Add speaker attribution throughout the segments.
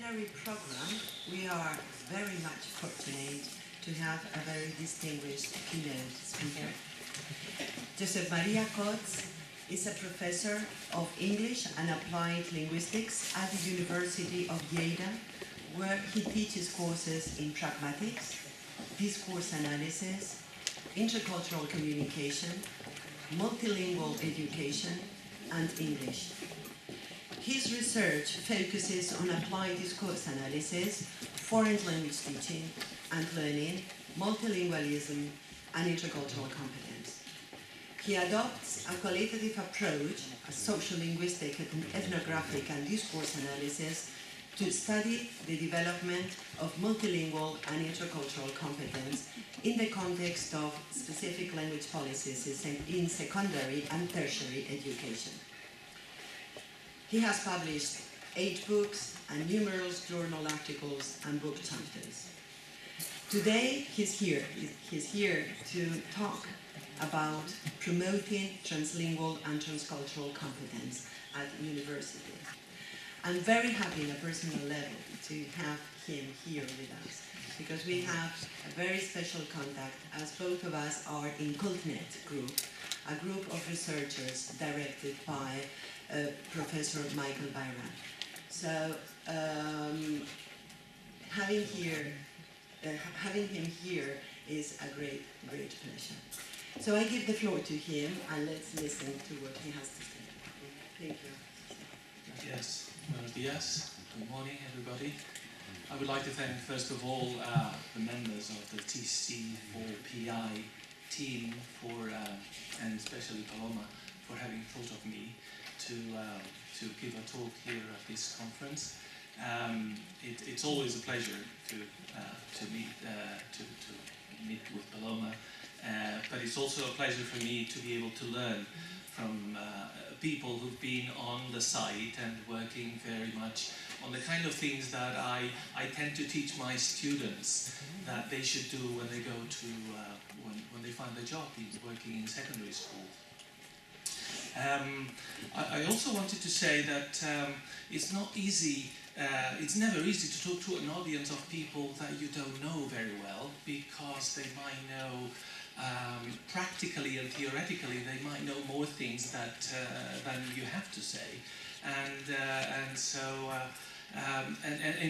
Speaker 1: plenary program, we are very much fortunate to have a very distinguished keynote speaker. Josep Cots is a professor of English and Applied Linguistics at the University of Lleida, where he teaches courses in pragmatics, discourse analysis, intercultural communication, multilingual education, and English. His research focuses on applied discourse analysis, foreign language teaching and learning, multilingualism, and intercultural competence. He adopts a qualitative approach, a social-linguistic and ethnographic and discourse analysis, to study the development of multilingual and intercultural competence in the context of specific language policies in secondary and tertiary education. He has published 8 books and numerous journal articles and book chapters. Today he's here to talk about promoting translingual and transcultural competence at university. I'm very happy on a personal level to have him here with us, because we have a very special contact, as both of us are in CultNet group, a group of researchers directed by Professor Michael Byron. So having him here is a great pleasure. So I give the floor to him, and let's listen to what he has to say. Thank you.
Speaker 2: Yes, buenos dias. Good morning, everybody. I would like to thank, first of all, the members of the TC4PI team and especially Paloma, for having thought of me to give a talk here at this conference. It's always a pleasure to meet with Paloma, but it's also a pleasure for me to be able to learn from people who've been on the site and working very much on the kind of things that I tend to teach my students that they should do when they go to when they find a job working in secondary school. I also wanted to say that it's not easy, it's never easy to talk to an audience of people that you don't know very well, because they might know practically and theoretically, they might know more things than you have to say, and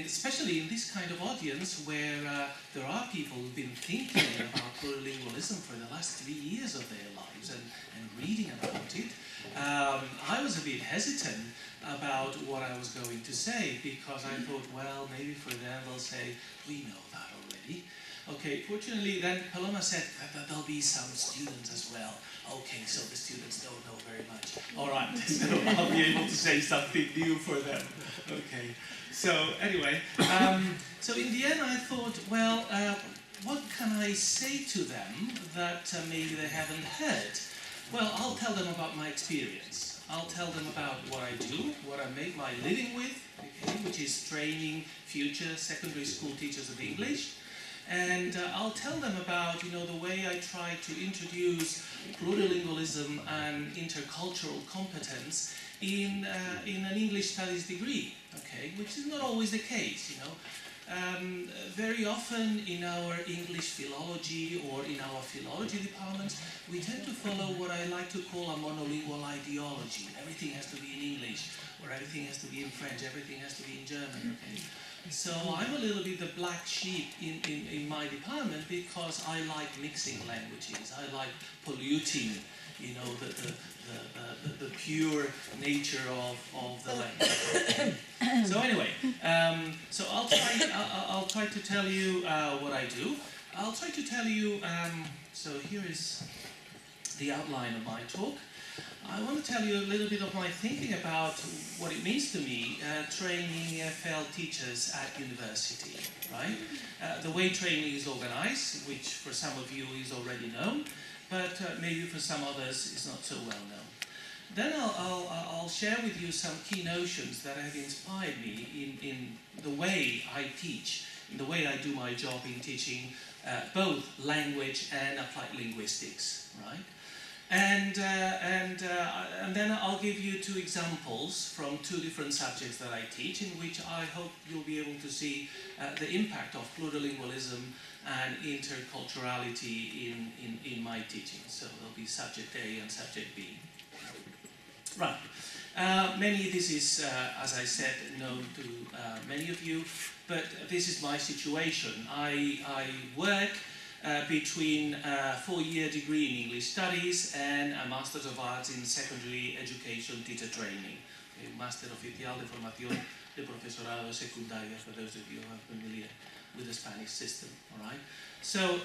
Speaker 2: especially in this kind of audience where there are people who've been thinking about plurilingualism for the last 3 years of their lives and reading about it. I was a bit hesitant about what I was going to say, because I thought, well, maybe for them they'll say, we know that already. Okay, fortunately then Paloma said that there'll be some students as well. Okay, so the students don't know very much. All right, so I'll be able to say something new for them. Okay, so anyway, so in the end I thought, well, what can I say to them that maybe they haven't heard? Well, I'll tell them about my experience. I'll tell them about what I do, what I make my living with, okay, which is training future secondary school teachers of English. And I'll tell them about, the way I try to introduce plurilingualism and intercultural competence in an English studies degree, okay, which is not always the case, Very often in our English philology or in our philology departments, we tend to follow what I like to call a monolingual ideology. Everything has to be in English, or everything has to be in French, everything has to be in German, okay? So I'm a little bit the black sheep in my department, because I like mixing languages. I like polluting, the pure nature of the language. So anyway, so I'll try to tell you what I do. I'll try to tell you. So here is the outline of my talk. I want to tell you a little bit of my thinking about what it means to me training EFL teachers at university, right? The way training is organized, which for some of you is already known, but maybe for some others is not so well known. Then I'll share with you some key notions that have inspired me in the way I teach, in the way I do my job in teaching both language and applied linguistics, right? And then I'll give you two examples from two different subjects that I teach, in which I hope you'll be able to see the impact of plurilingualism and interculturality in my teaching. So there'll be subject A and subject B. Right. This is, as I said, known to many of you, but this is my situation. I work between a 4-year degree in English Studies and a Master's of Arts in Secondary Education Teacher Training. A Master Oficial de Formación de Profesorado Secundaria, for those of you who are familiar with the Spanish system, all right? So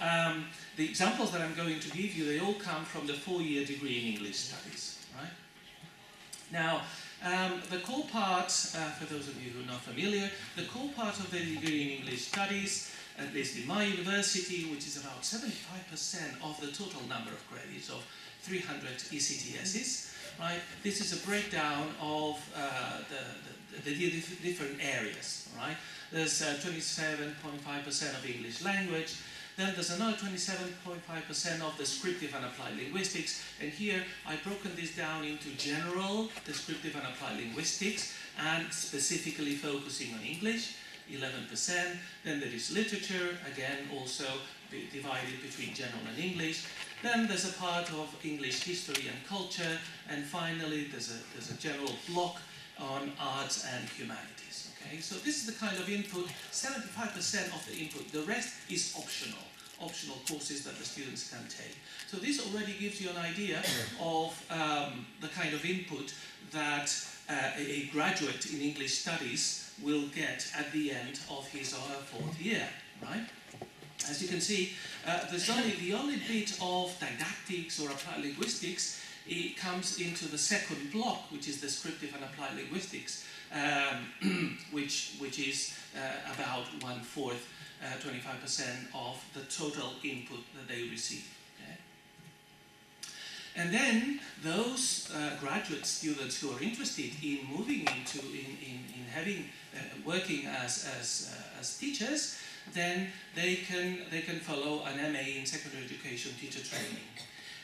Speaker 2: the examples that I'm going to give you, they all come from the 4-year degree in English Studies, right? Now, the core part, for those of you who are not familiar, the core part of the degree in English Studies, at least in my university, which is about 75% of the total number of credits of 300 ECTSs, right? This is a breakdown of the different areas, right? There's 27.5% of English language. Then there's another 27.5% of descriptive and applied linguistics, and here I've broken this down into general, descriptive and applied linguistics, and specifically focusing on English, 11%. Then there is literature, again also divided between general and English. Then there's a part of English history and culture, and finally there's a general block on arts and humanities. Okay, so this is the kind of input, 75% of the input. The rest is optional courses that the students can take. So this already gives you an idea of the kind of input that a graduate in English studies will get at the end of his or her 4th year, right? As you can see, the only bit of didactics or applied linguistics, it comes into the second block, which is descriptive and applied linguistics, which is about 1/4, 25% of the total input that they receive. Okay? And then those graduate students who are interested in moving into having working as teachers, then they can follow an MA in Secondary Education Teacher Training.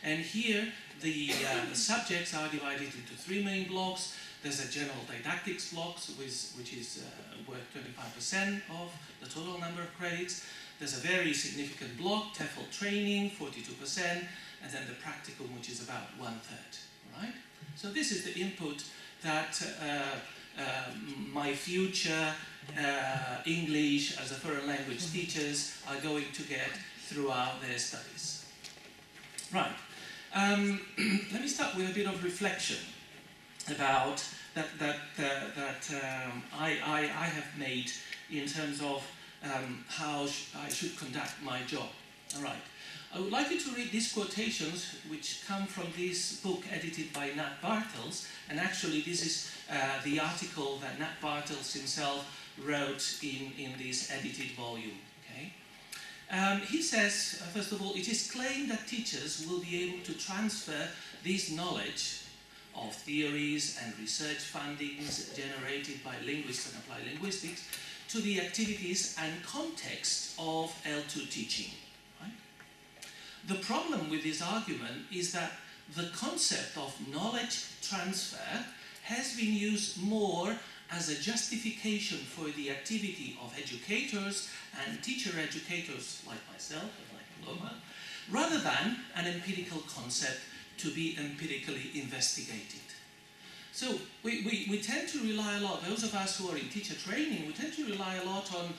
Speaker 2: And here the subjects are divided into 3 main blocks. There's a general didactics block, which is worth 25% of the total number of credits. There's a very significant block, TEFL training, 42%, and then the practicum, which is about 1/3, right? So this is the input that my future English as a foreign language teachers are going to get throughout their studies. Right. Let me start with a bit of reflection about that I have made in terms of how I should conduct my job. All right. I would like you to read these quotations, which come from this book edited by Nat Bartels, and actually this is the article that Nat Bartels himself wrote in this edited volume. Okay? He says, first of all, it is claimed that teachers will be able to transfer this knowledge of theories and research findings generated by linguists and applied linguistics to the activities and context of L2 teaching. Right? The problem with this argument is that the concept of knowledge transfer has been used more as a justification for the activity of educators and teacher educators like myself and like Paloma, rather than an empirical concept to be empirically investigated. So we tend to rely a lot, those of us who are in teacher training, we tend to rely a lot on,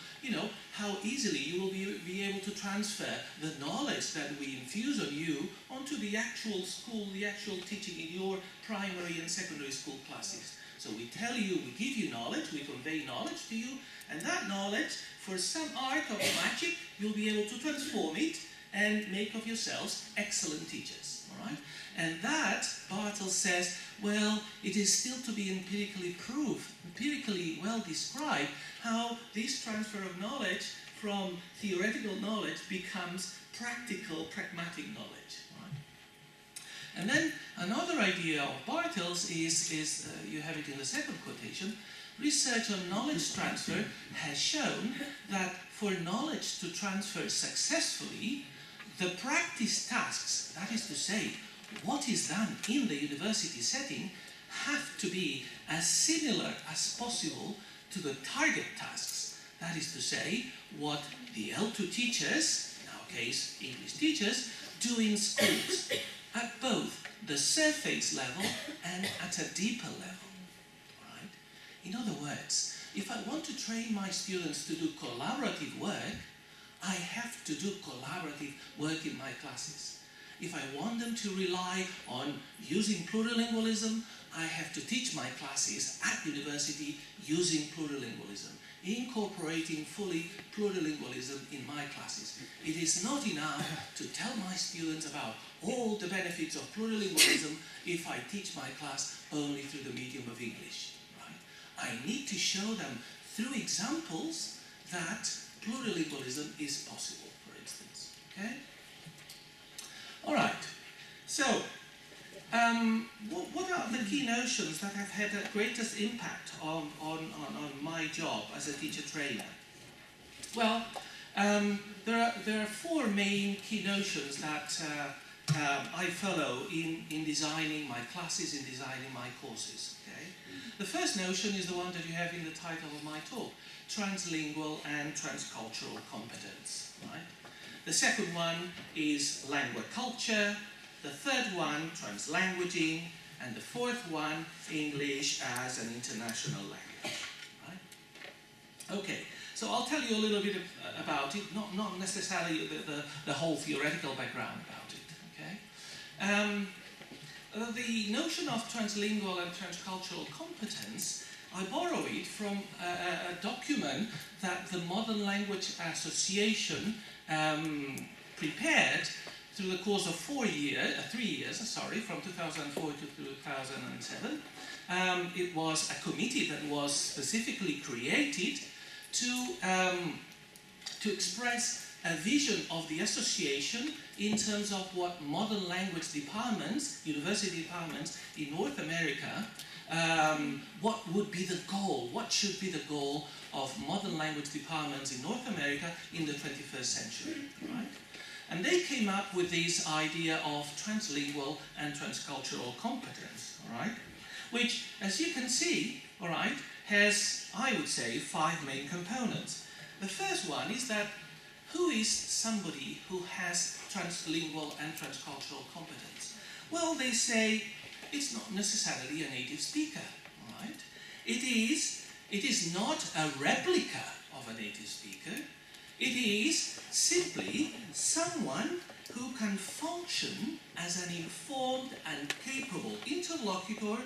Speaker 2: how easily you will be able to transfer the knowledge that we infuse on you onto the actual school, the actual teaching in your primary and secondary school classes. So we tell you, we give you knowledge, we convey knowledge to you, and that knowledge, for some art of magic, you'll be able to transform it and make of yourselves excellent teachers, all right? And that, Bartels says, well, it is still to be empirically proved, empirically well described, how this transfer of knowledge from theoretical knowledge becomes practical, pragmatic knowledge. And then another idea of Bartels is you have it in the second quotation, research on knowledge transfer has shown that for knowledge to transfer successfully, the practice tasks, that is to say, what is done in the university setting have to be as similar as possible to the target tasks. That is to say, what the L2 teachers, in our case English teachers, do in schools at both the surface level and at a deeper level. Right? In other words, if I want to train my students to do collaborative work, I have to do collaborative work in my classes. If I want them to rely on using plurilingualism, I have to teach my classes at university using plurilingualism, incorporating fully plurilingualism in my classes. It is not enough to tell my students about all the benefits of plurilingualism if I teach my class only through the medium of English. Right? I need to show them through examples that plurilingualism is possible, for instance. Okay? All right. So, what are the key notions that have had the greatest impact on my job as a teacher trainer? Well, there are four main key notions that I follow in designing my classes, in designing my courses. Okay? The first notion is the one that you have in the title of my talk, translingual and transcultural competence. Right? The second one is language culture. The third one, translanguaging, and the fourth one, English as an international language. Right? Okay, so I'll tell you a little bit about it, not necessarily the whole theoretical background about it. Okay, the notion of translingual and transcultural competence, I borrow it from a document that the Modern Language Association prepared through the course of 3 years, from 2004 to 2007. It was a committee that was specifically created to express a vision of the association in terms of what modern language departments, university departments in North America, what would be the goal, what should be the goal of modern language departments in North America in the 21st century, right? And they came up with this idea of translingual and transcultural competence, all right? Which, as you can see, all right, has, I would say, 5 main components. The first one is that who is somebody who has translingual and transcultural competence? Well, they say it's not necessarily a native speaker, all right? It is not a replica of a native speaker. It is simply someone who can function as an informed and capable interlocutor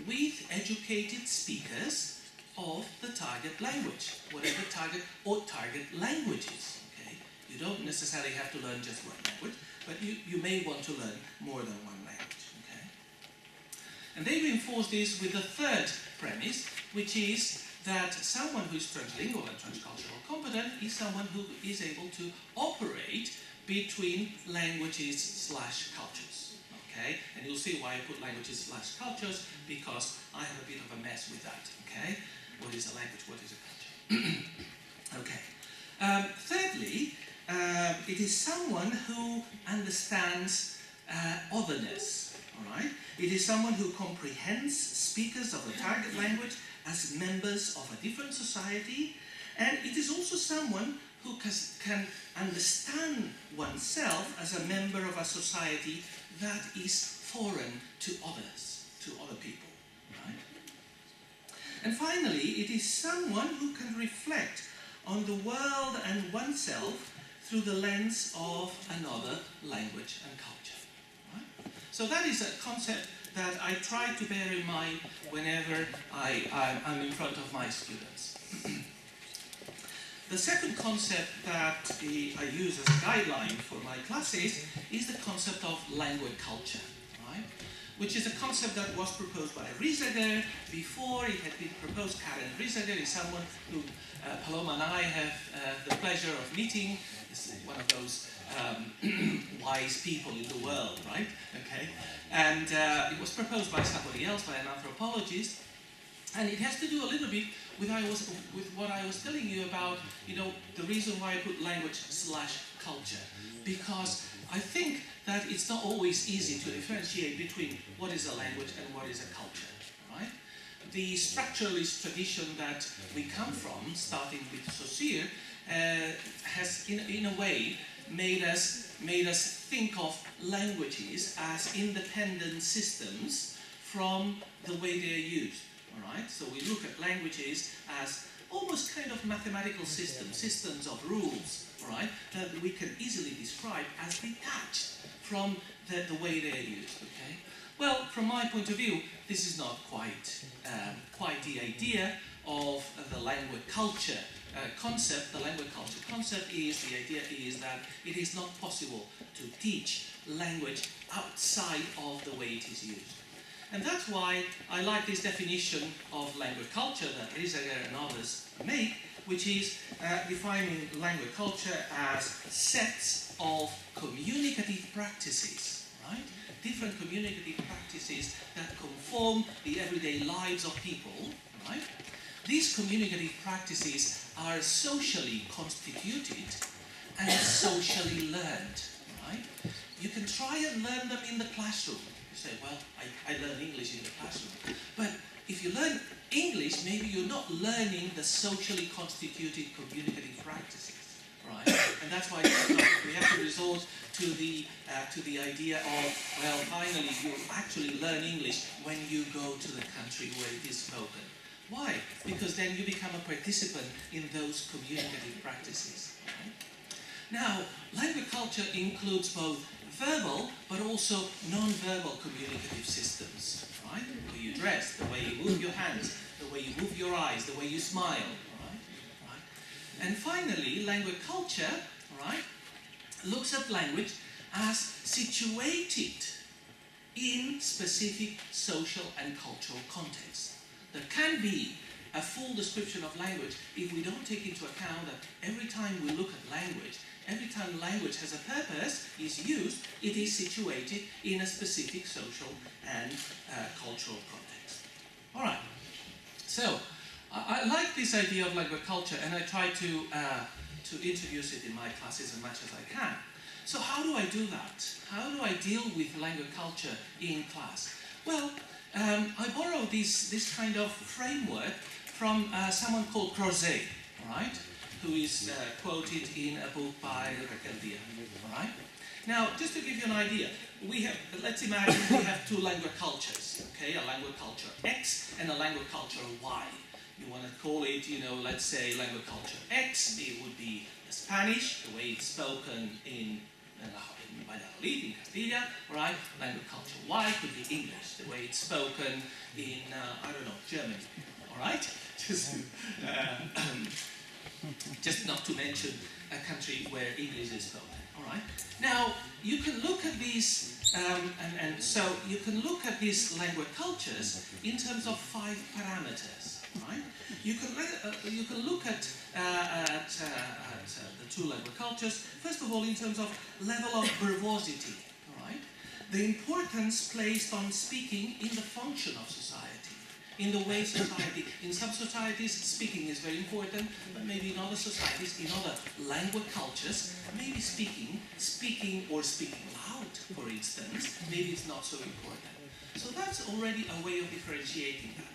Speaker 2: with educated speakers of the target language, whatever target or target languages. Okay? You don't necessarily have to learn just one language, but you may want to learn more than one language. Okay? And they reinforce this with the third premise, which is that someone who is translingual and transcultural competent is someone who is able to operate between languages/cultures. Okay? And you'll see why I put languages/cultures, because I have a bit of a mess with that. Okay? What is a language? What is a culture? Okay. Thirdly, it is someone who understands otherness. All right? It is someone who comprehends speakers of the target language as members of a different society, and it is also someone who can understand oneself as a member of a society that is foreign to others, to other people. Right? And finally, it is someone who can reflect on the world and oneself through the lens of another language and culture. Right? So that is a concept that I try to bear in mind whenever I'm in front of my students. The second concept that I use as a guideline for my classes is the concept of language culture, right? Which is a concept that was proposed by Rieseger. Before it had been proposed, Karen Rieseger is someone who Paloma and I have the pleasure of meeting. Is one of those wise people in the world, right? Okay, and it was proposed by somebody else, by an anthropologist, and it has to do a little bit with what I was telling you about, the reason why I put language/culture, because I think that it's not always easy to differentiate between what is a language and what is a culture, right? The structuralist tradition that we come from, starting with Saussure, has in a way made us think of languages as independent systems from the way they are used. All right? So we look at languages as almost kind of mathematical systems of rules, all right, that we can easily describe as detached from the way they are used. Okay? Well, from my point of view, this is not quite the idea of the language culture concept. The language culture concept is, the idea is that it is not possible to teach language outside of the way it is used. And that's why I like this definition of language culture that Rieseger and others make, which is defining language culture as sets of communicative practices, right? Different communicative practices that conform the everyday lives of people, right? These communicative practices are socially constituted and socially learned, right? You can try and learn them in the classroom. You say, well, I learn English in the classroom. But if you learn English, maybe you're not learning the socially constituted communicative practices, right? And that's why we have to resort to the idea of, well, finally, you actually learn English when you go to the country where it is spoken. Why? Because then you become a participant in those communicative practices. Right? Now, language culture includes both verbal but also non-verbal communicative systems. Right? The way you dress, the way you move your hands, the way you move your eyes, the way you smile. Right? And finally, language culture, right, looks at language as situated in specific social and cultural contexts. There can be a full description of language if we don't take into account that every time we look at language, every time language has a purpose, is used, it is situated in a specific social and cultural context. All right. So, I like this idea of language culture, and I try to introduce it in my classes as much as I can. So how do I do that? How do I deal with language culture in class? Well, I borrow this kind of framework from someone called Crozet, right? Who is quoted in a book by Raquel. Right? Now, just to give you an idea, let's imagine we have two language cultures, okay? A language culture X and a language culture Y. You want to call it, let's say language culture X, it would be Spanish, the way it's spoken in Valladolid, in Castilla, right? Language culture Y could be English, the way it's spoken in, Germany, all right? Just not to mention a country where English is spoken, all right? Now, you can look at these, so you can look at these language cultures in terms of 5 parameters, right? You can look at the two language cultures, first of all, in terms of level of verbosity, all right? The importance placed on speaking in the function of society, in the way society, in some societies, speaking is very important, but maybe in other societies, in other language cultures, maybe speaking or speaking loud, for instance, maybe it's not so important. So that's already a way of differentiating that.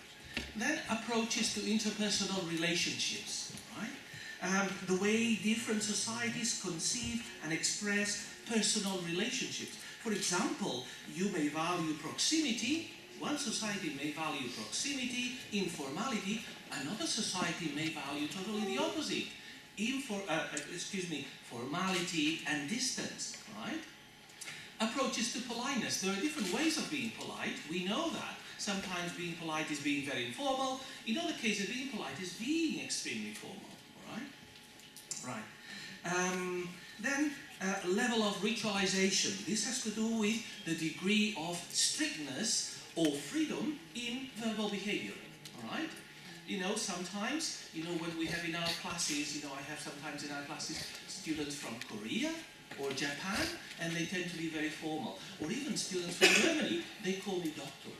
Speaker 2: Then approaches to interpersonal relationships, right? The way different societies conceive and express personal relationships. For example, you may value proximity. One society may value proximity, informality. Another society may value totally the opposite. Formality and distance, right? Approaches to politeness. There are different ways of being polite. We know that. Sometimes being polite is being very informal. In other cases, being polite is being extremely formal, right? Then level of ritualization. This has to do with the degree of strictness or freedom in verbal behavior, all right? Sometimes, when we have in our classes, I have sometimes in our classes students from Korea or Japan, and they tend to be very formal. Or even students from Germany, they call me doctor.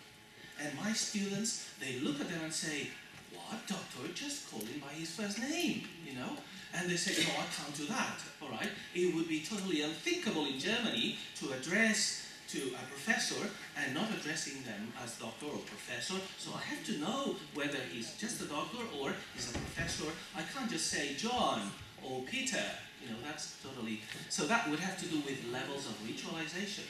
Speaker 2: And my students, they look at them and say, what, doctor? Just call him by his first name, And they say, no, I can't do that, all right? It would be totally unthinkable in Germany to address to a professor and not addressing them as doctor or professor. So I have to know whether he's just a doctor or he's a professor. I can't just say John or Peter. You know, that's totally... So that would have to do with levels of ritualization.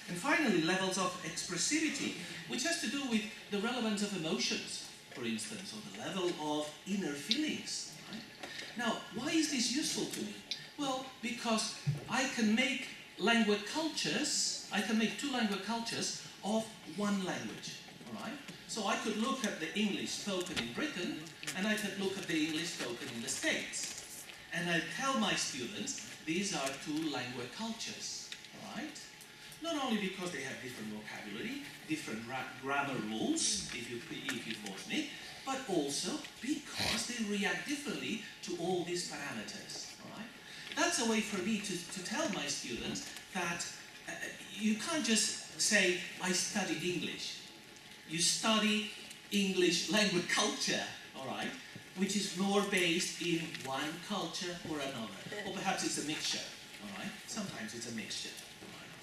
Speaker 2: And finally, levels of expressivity, which has to do with the relevance of emotions, for instance, or the level of inner feelings. Right? Now, why is this useful to me? Well, because I can make language cultures, I can make two language cultures of one language. All right? So I could look at the English spoken in Britain, and I could look at the English spoken in the States. And I tell my students, these are two language cultures. All right? Not only because they have different vocabulary, different grammar rules, if you force me, but also because they react differently to all these parameters. All right? That's a way for me to tell my students that you can't just say, I studied English. You study English language culture, all right, which is more based in one culture or another. Or perhaps it's a mixture, all right? Sometimes it's a mixture.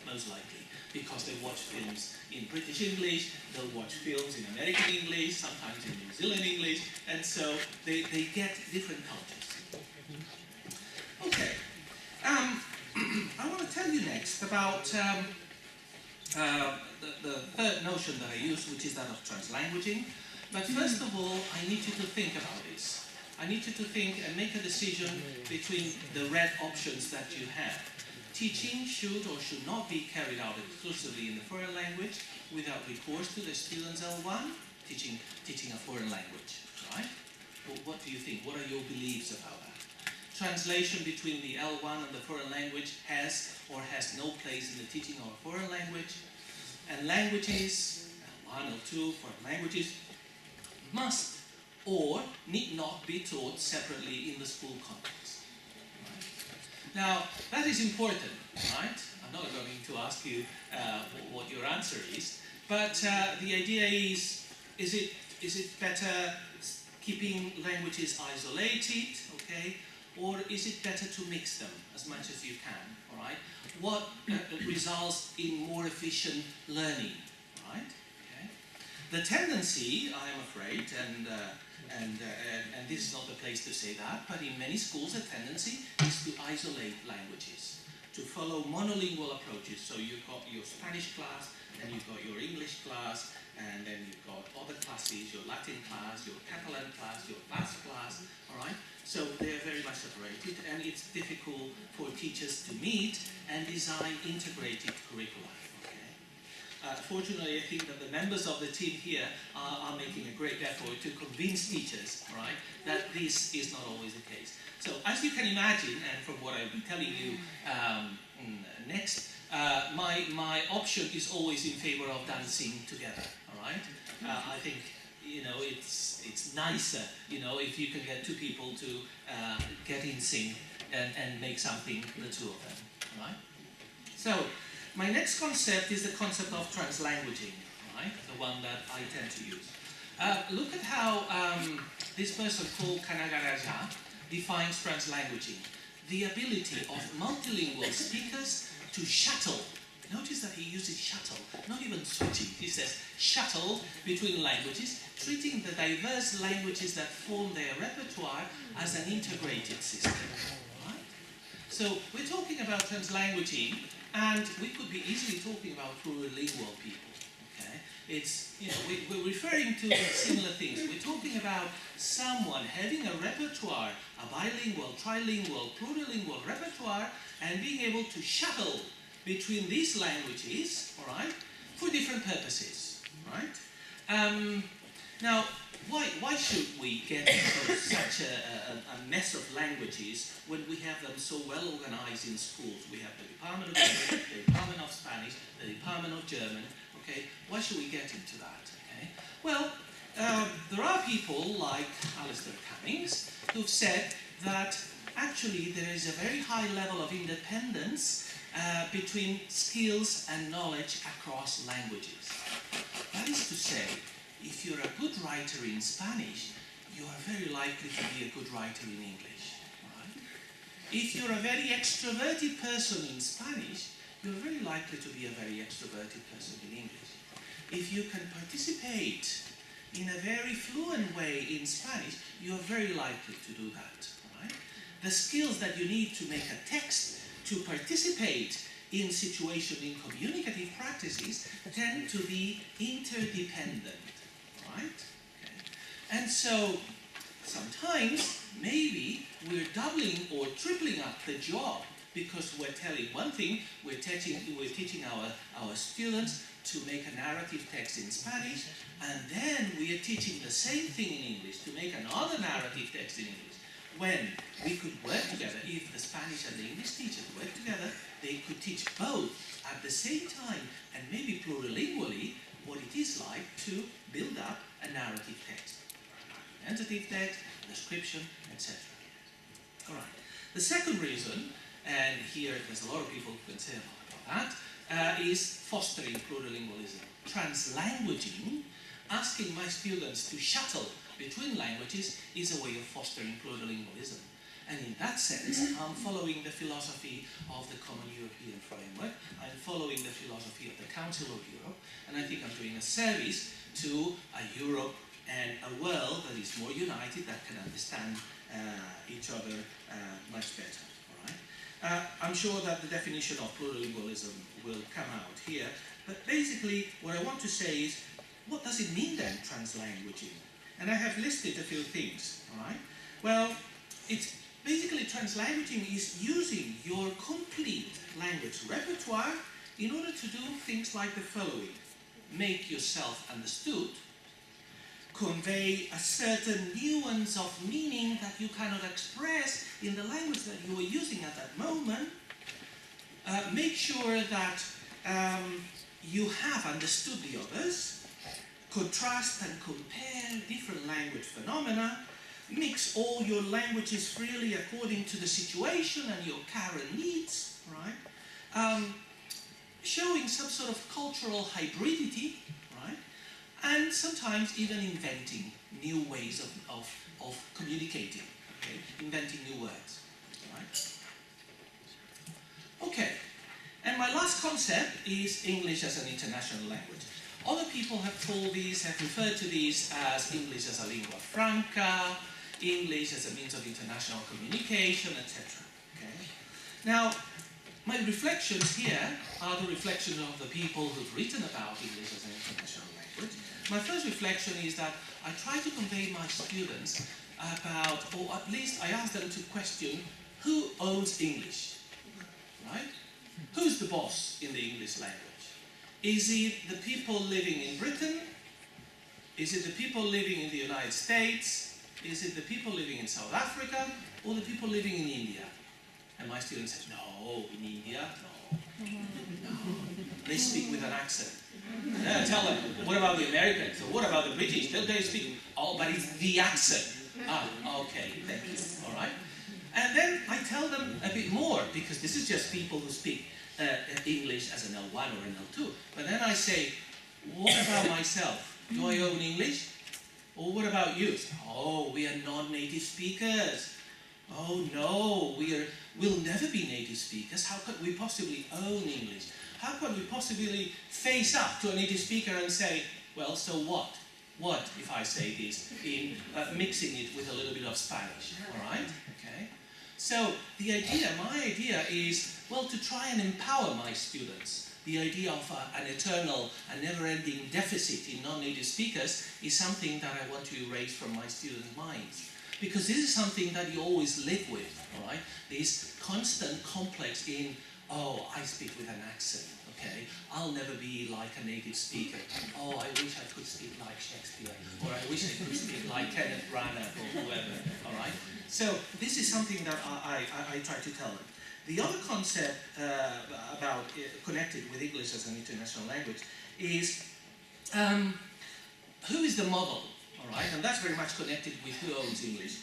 Speaker 2: Most likely, because they watch films in British English, they'll watch films in American English, sometimes in New Zealand English, and so they get different cultures. Okay, I want to tell you next about the third notion that I use, which is that of translanguaging. But first of all, I need you to think about this. I need you to think and make a decision between the red options that you have. Teaching should or should not be carried out exclusively in the foreign language without recourse to the student's L1, teaching a foreign language, right? Well, what do you think? What are your beliefs about that? Translation between the L1 and the foreign language has or has no place in the teaching of a foreign language. And languages, L1, L2, foreign languages, must or need not be taught separately in the school context. Now, that is important, right? I'm not going to ask you what your answer is, but the idea is it better keeping languages isolated, okay? Or is it better to mix them as much as you can, all right? What results in more efficient learning, right? Okay? The tendency, I am afraid, and this is not the place to say that, but in many schools the tendency is to isolate languages, to follow monolingual approaches. So you've got your Spanish class, and you've got your English class, and then you've got other classes, your Latin class, your Catalan class, your Basque class, all right? So they're very much separated, and it's difficult for teachers to meet and design integrated curricula. Fortunately, I think that the members of the team here are making a great effort to convince teachers, right, that this is not always the case. So, as you can imagine, and from what I'll be telling you next, my option is always in favor of dancing together. All right, I think it's nicer, if you can get two people to get in sync and make something, the two of them. All right, so. My next concept is the concept of translanguaging, right? The one that I tend to use. Look at how this person called Kanagaraja defines translanguaging. The ability of multilingual speakers to shuttle. Notice that he uses shuttle, not even switching. He says shuttle between languages, treating the diverse languages that form their repertoire as an integrated system. Right? So we're talking about translanguaging. And we could be easily talking about plurilingual people, okay? It's, we're referring to similar things. We're talking about someone having a repertoire, a bilingual, trilingual, plurilingual repertoire, and being able to shuttle between these languages, all right, for different purposes, right? Now, why should we get into such a mess of languages when we have them so well organized in schools? We have the Department of English, the Department of Spanish, the Department of German, okay? Why should we get into that, okay? Well, there are people like Alistair Cummings who've said that actually there is a very high level of independence between skills and knowledge across languages. That is to say, if you're a good writer in Spanish, you are very likely to be a good writer in English, right? if you're a very extroverted person in Spanish, you're very likely to be a very extroverted person in English. If you can participate in a very fluent way in Spanish, you're very likely to do that. Right? The skills that you need to make a text, to participate in situation in communicative practices, tend to be interdependent. Right? Okay. And so sometimes maybe we're doubling or tripling up the job because we're telling one thing, we're teaching our students to make a narrative text in Spanish, and then we are teaching the same thing in English to make another narrative text in English. When we could work together, if the Spanish and the English teachers work together, they could teach both at the same time and maybe plurilingually what it is like to build up a narrative text. Argumentative text, description, etc. All right. The second reason, and here there's a lot of people who can say about that, is fostering plurilingualism. Translanguaging, asking my students to shuttle between languages, is a way of fostering plurilingualism. And in that sense, I'm following the philosophy of the Common European Framework, I'm following the philosophy of the Council of Europe, and I think I'm doing a service to a Europe and a world that is more united, that can understand each other much better. All right? I'm sure that the definition of plurilingualism will come out here, but basically what I want to say is, what does it mean then, translanguaging? And I have listed a few things. All right? Well, it's basically translanguaging is using your complete language repertoire in order to do things like the following: make yourself understood, convey a certain nuance of meaning that you cannot express in the language that you are using at that moment, make sure that you have understood the others, contrast and compare different language phenomena, mix all your languages freely according to the situation and your current needs, right? Showing some sort of cultural hybridity, right? And sometimes even inventing new ways of communicating, okay? Inventing new words, right? Okay, and my last concept is English as an international language. Other people have called these, have referred to these as English as a lingua franca, English as a means of international communication, etc. Okay? Now, my reflections here are the reflections of the people who've written about English as an international language. My first reflection is that I try to convey my students about, or at least I ask them to question, who owns English? Right? Who's the boss in the English language? Is it the people living in Britain? Is it the people living in the United States? Is it the people living in South Africa? Or the people living in India? And my students said, no, in India, no. No. They speak with an accent. Yeah, tell them, what about the Americans? Or what about the British? They speak, oh, but it's the accent. Ah, okay, thank you, all right? And then I tell them a bit more, because this is just people who speak English as an L1 or an L2. But then I say, what about myself? Do I own English? Or what about you? Oh, we are non-native speakers. Oh no, we'll never be native speakers. How could we possibly own English? How could we possibly face up to a native speaker and say, well, so what? What if I say this in mixing it with a little bit of Spanish? All right? Okay. So the idea, my idea is, well, to try and empower my students. The idea of an eternal, a never-ending deficit in non-native speakers is something that I want to erase from my students' minds. Because this is something that you always live with, all right? This constant complex in, oh, I speak with an accent, okay? I'll never be like a native speaker. Oh, I wish I could speak like Shakespeare, or I wish I could speak like Kenneth Branagh or whoever, all right? So this is something that I try to tell them. The other concept about connected with English as an international language is who is the model, all right? And that's very much connected with who owns English.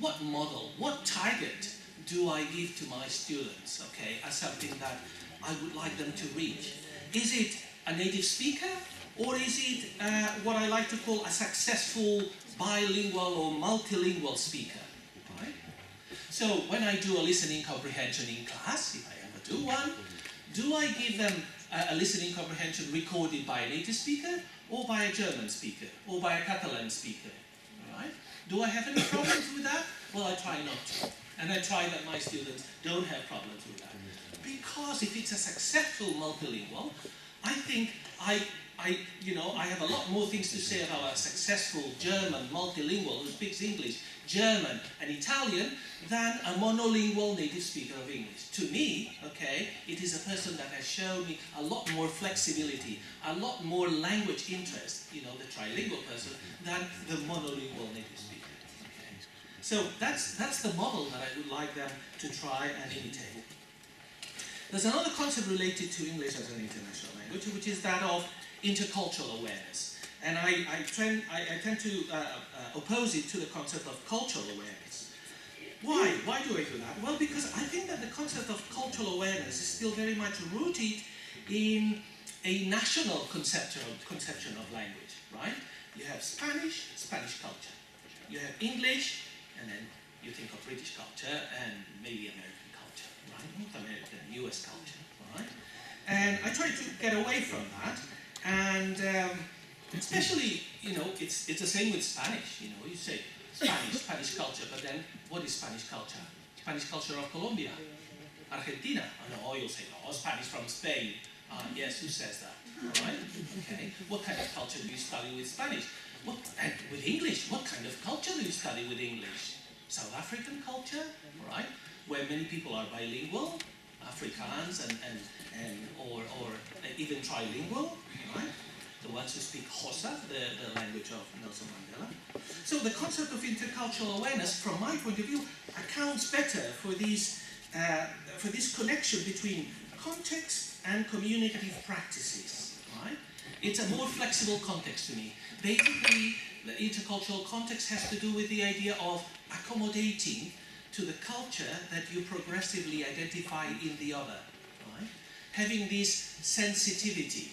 Speaker 2: What model, what target do I give to my students, okay, as something that I would like them to reach? Is it a native speaker, or is it what I like to call a successful bilingual or multilingual speaker, right? So when I do a listening comprehension in class, if I ever do one, do I give them a listening comprehension recorded by a native speaker, or by a German speaker, or by a Catalan speaker? Right? Do I have any problems with that? Well, I try not to. And I try that my students don't have problems with that. Because if it's a successful multilingual, I think I have a lot more things to say about a successful German multilingual who speaks English, German, and Italian than a monolingual native speaker of English. To me, okay, it is a person that has shown me a lot more flexibility, a lot more language interest, the trilingual person, than the monolingual native speaker. Okay. So that's the model that I would like them to try and imitate. There's another concept related to English as an international language, which is that of intercultural awareness. And I tend to oppose it to the concept of cultural awareness. Why? Why do I do that? Well, because I think that the concept of cultural awareness is still very much rooted in a national conception of language, right? You have Spanish culture. You have English, and then you think of British culture and maybe American culture, right? North American, US culture, right? And I try to get away from that, and especially, it's the same with Spanish. You say Spanish culture, but then what is Spanish culture? Spanish culture of Colombia, Argentina. Oh, no, you'll say, no, Spanish from Spain. Yes, who says that? All right. Okay. What kind of culture do you study with Spanish? And with English, what kind of culture do you study with English? South African culture, right? Where many people are bilingual, Afrikaans or even trilingual, right? The ones who speak Xhosa, the language of Nelson Mandela. So the concept of intercultural awareness, from my point of view, accounts better for this connection between context and communicative practices, right? It's a more flexible context to me. Basically, the intercultural context has to do with the idea of accommodating to the culture that you progressively identify in the other, right? Having this sensitivity,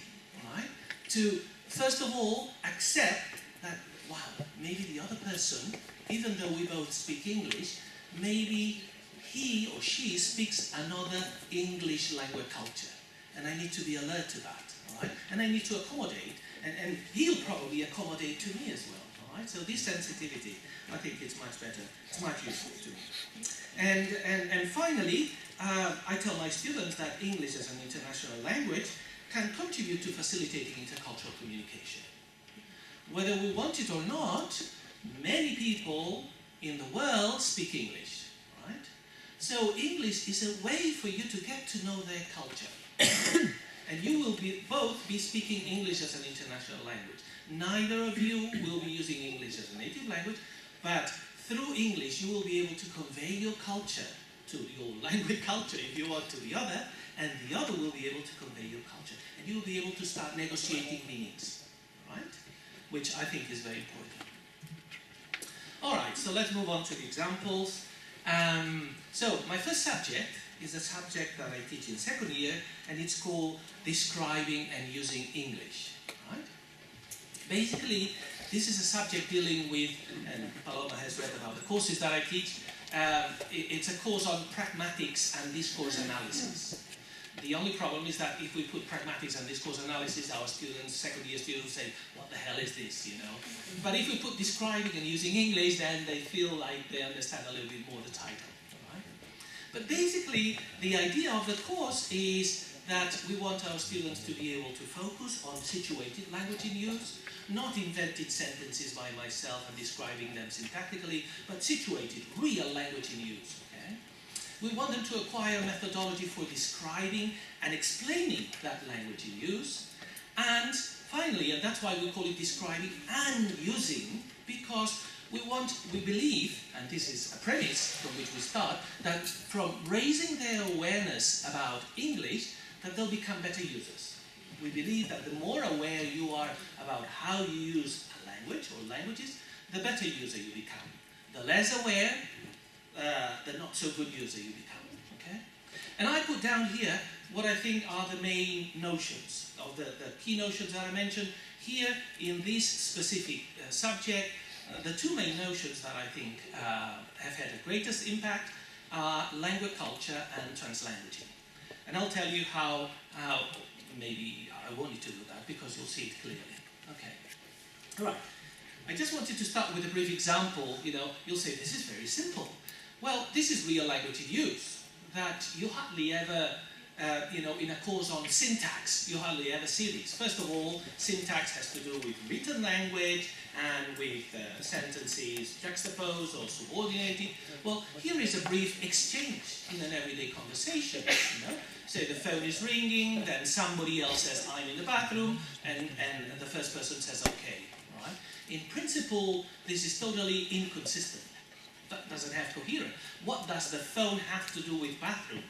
Speaker 2: right? To, first of all, accept that, wow, maybe the other person, even though we both speak English, maybe he or she speaks another English language culture. And I need to be alert to that, all right? And I need to accommodate, and he'll probably accommodate to me as well, all right? So this sensitivity, I think it's much better, it's much useful to me. And finally, I tell my students that English as an international language can contribute to facilitating intercultural communication. Whether we want it or not, many people in the world speak English, right? So English is a way for you to get to know their culture. And you will both be speaking English as an international language. Neither of you will be using English as a native language, but through English you will be able to convey your culture, to your language culture if you want, to the other, and the other will be able to convey your culture. And you will be able to start negotiating meanings, right? Which I think is very important. All right, so let's move on to the examples. So my first subject is a subject that I teach in second year, and it's called Describing and Using English, right? Basically, this is a subject dealing with, and Paloma has read about the courses that I teach, it's a course on pragmatics and discourse analysis. The only problem is that if we put pragmatics and discourse analysis, our students, second year students, say, what the hell is this, But if we put describing and using English, then they feel like they understand a little bit more the title, right? But basically, the idea of the course is that we want our students to be able to focus on situated language in use, not invented sentences by myself and describing them syntactically, but situated, real language in use, okay? We want them to acquire a methodology for describing and explaining that language in use. And finally, and that's why we call it describing and using, because we believe, and this is a premise from which we start, that from raising their awareness about English, that they'll become better users. We believe that the more aware you are about how you use a language or languages, the better user you become. The less aware, the not so good user you become, okay? And I put down here what I think are the main notions, of the key notions that I mentioned here in this specific subject. The two main notions that I think have had the greatest impact are language culture and translanguaging. And I'll tell you how maybe I wanted to do that because you'll see it clearly. Okay. All right. I just wanted to start with a brief example. You'll say, this is very simple. Well, this is real language in use that you hardly ever, in a course on syntax, you hardly ever see this. First of all, syntax has to do with written language and with sentences juxtaposed or subordinated. Well, here is a brief exchange in an everyday conversation. Say the phone is ringing, then somebody else says, I'm in the bathroom, and the first person says, okay. Right? In principle, this is totally inconsistent. That doesn't have coherence. What does the phone have to do with bathroom?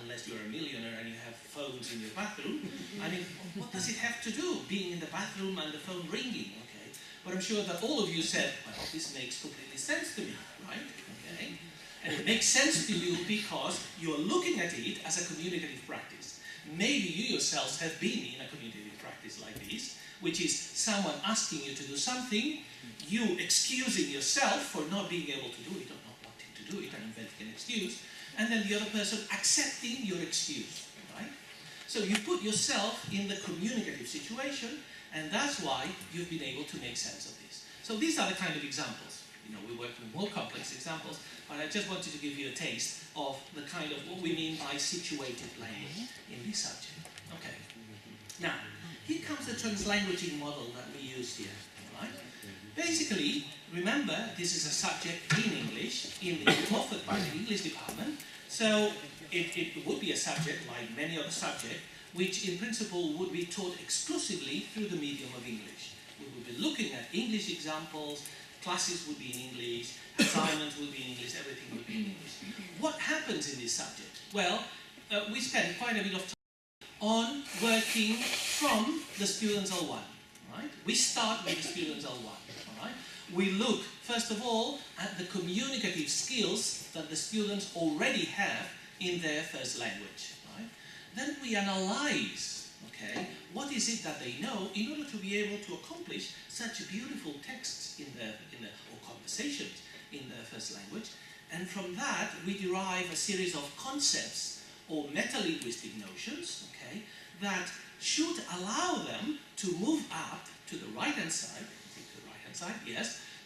Speaker 2: Unless you're a millionaire and you have phones in your bathroom. I mean, what does it have to do, being in the bathroom and the phone ringing? Okay. But I'm sure that all of you said, well, this makes completely sense to me, right? Okay. And it makes sense to you because you're looking at it as a communicative practice. Maybe you yourselves have been in a communicative practice like this, which is someone asking you to do something, you excusing yourself for not being able to do it or not wanting to do it and inventing an excuse, and then the other person accepting your excuse, right? So you put yourself in the communicative situation, and that's why you've been able to make sense of this. So these are the kind of examples. We work with more complex examples, but I just wanted to give you a taste of the kind of what we mean by situated language in this subject. Okay. Now, here comes the translanguaging model that we use here, right? Basically, remember, this is a subject in English, offered by the English department, so it would be a subject, like many other subjects, which in principle would be taught exclusively through the medium of English. We would be looking at English examples, classes would be in English, assignments would be in English, everything would be in English. What happens in this subject? Well, we spend quite a bit of time on working from the students L1, right? We start with the students L1, all right? We look, first of all, at the communicative skills that the students already have in their first language, right? Then we analyze, okay, what is it that they know in order to be able to accomplish such beautiful texts or conversations in their first language. And from that, we derive a series of concepts or meta-linguistic notions, okay, that should allow them to move up to the right-hand side,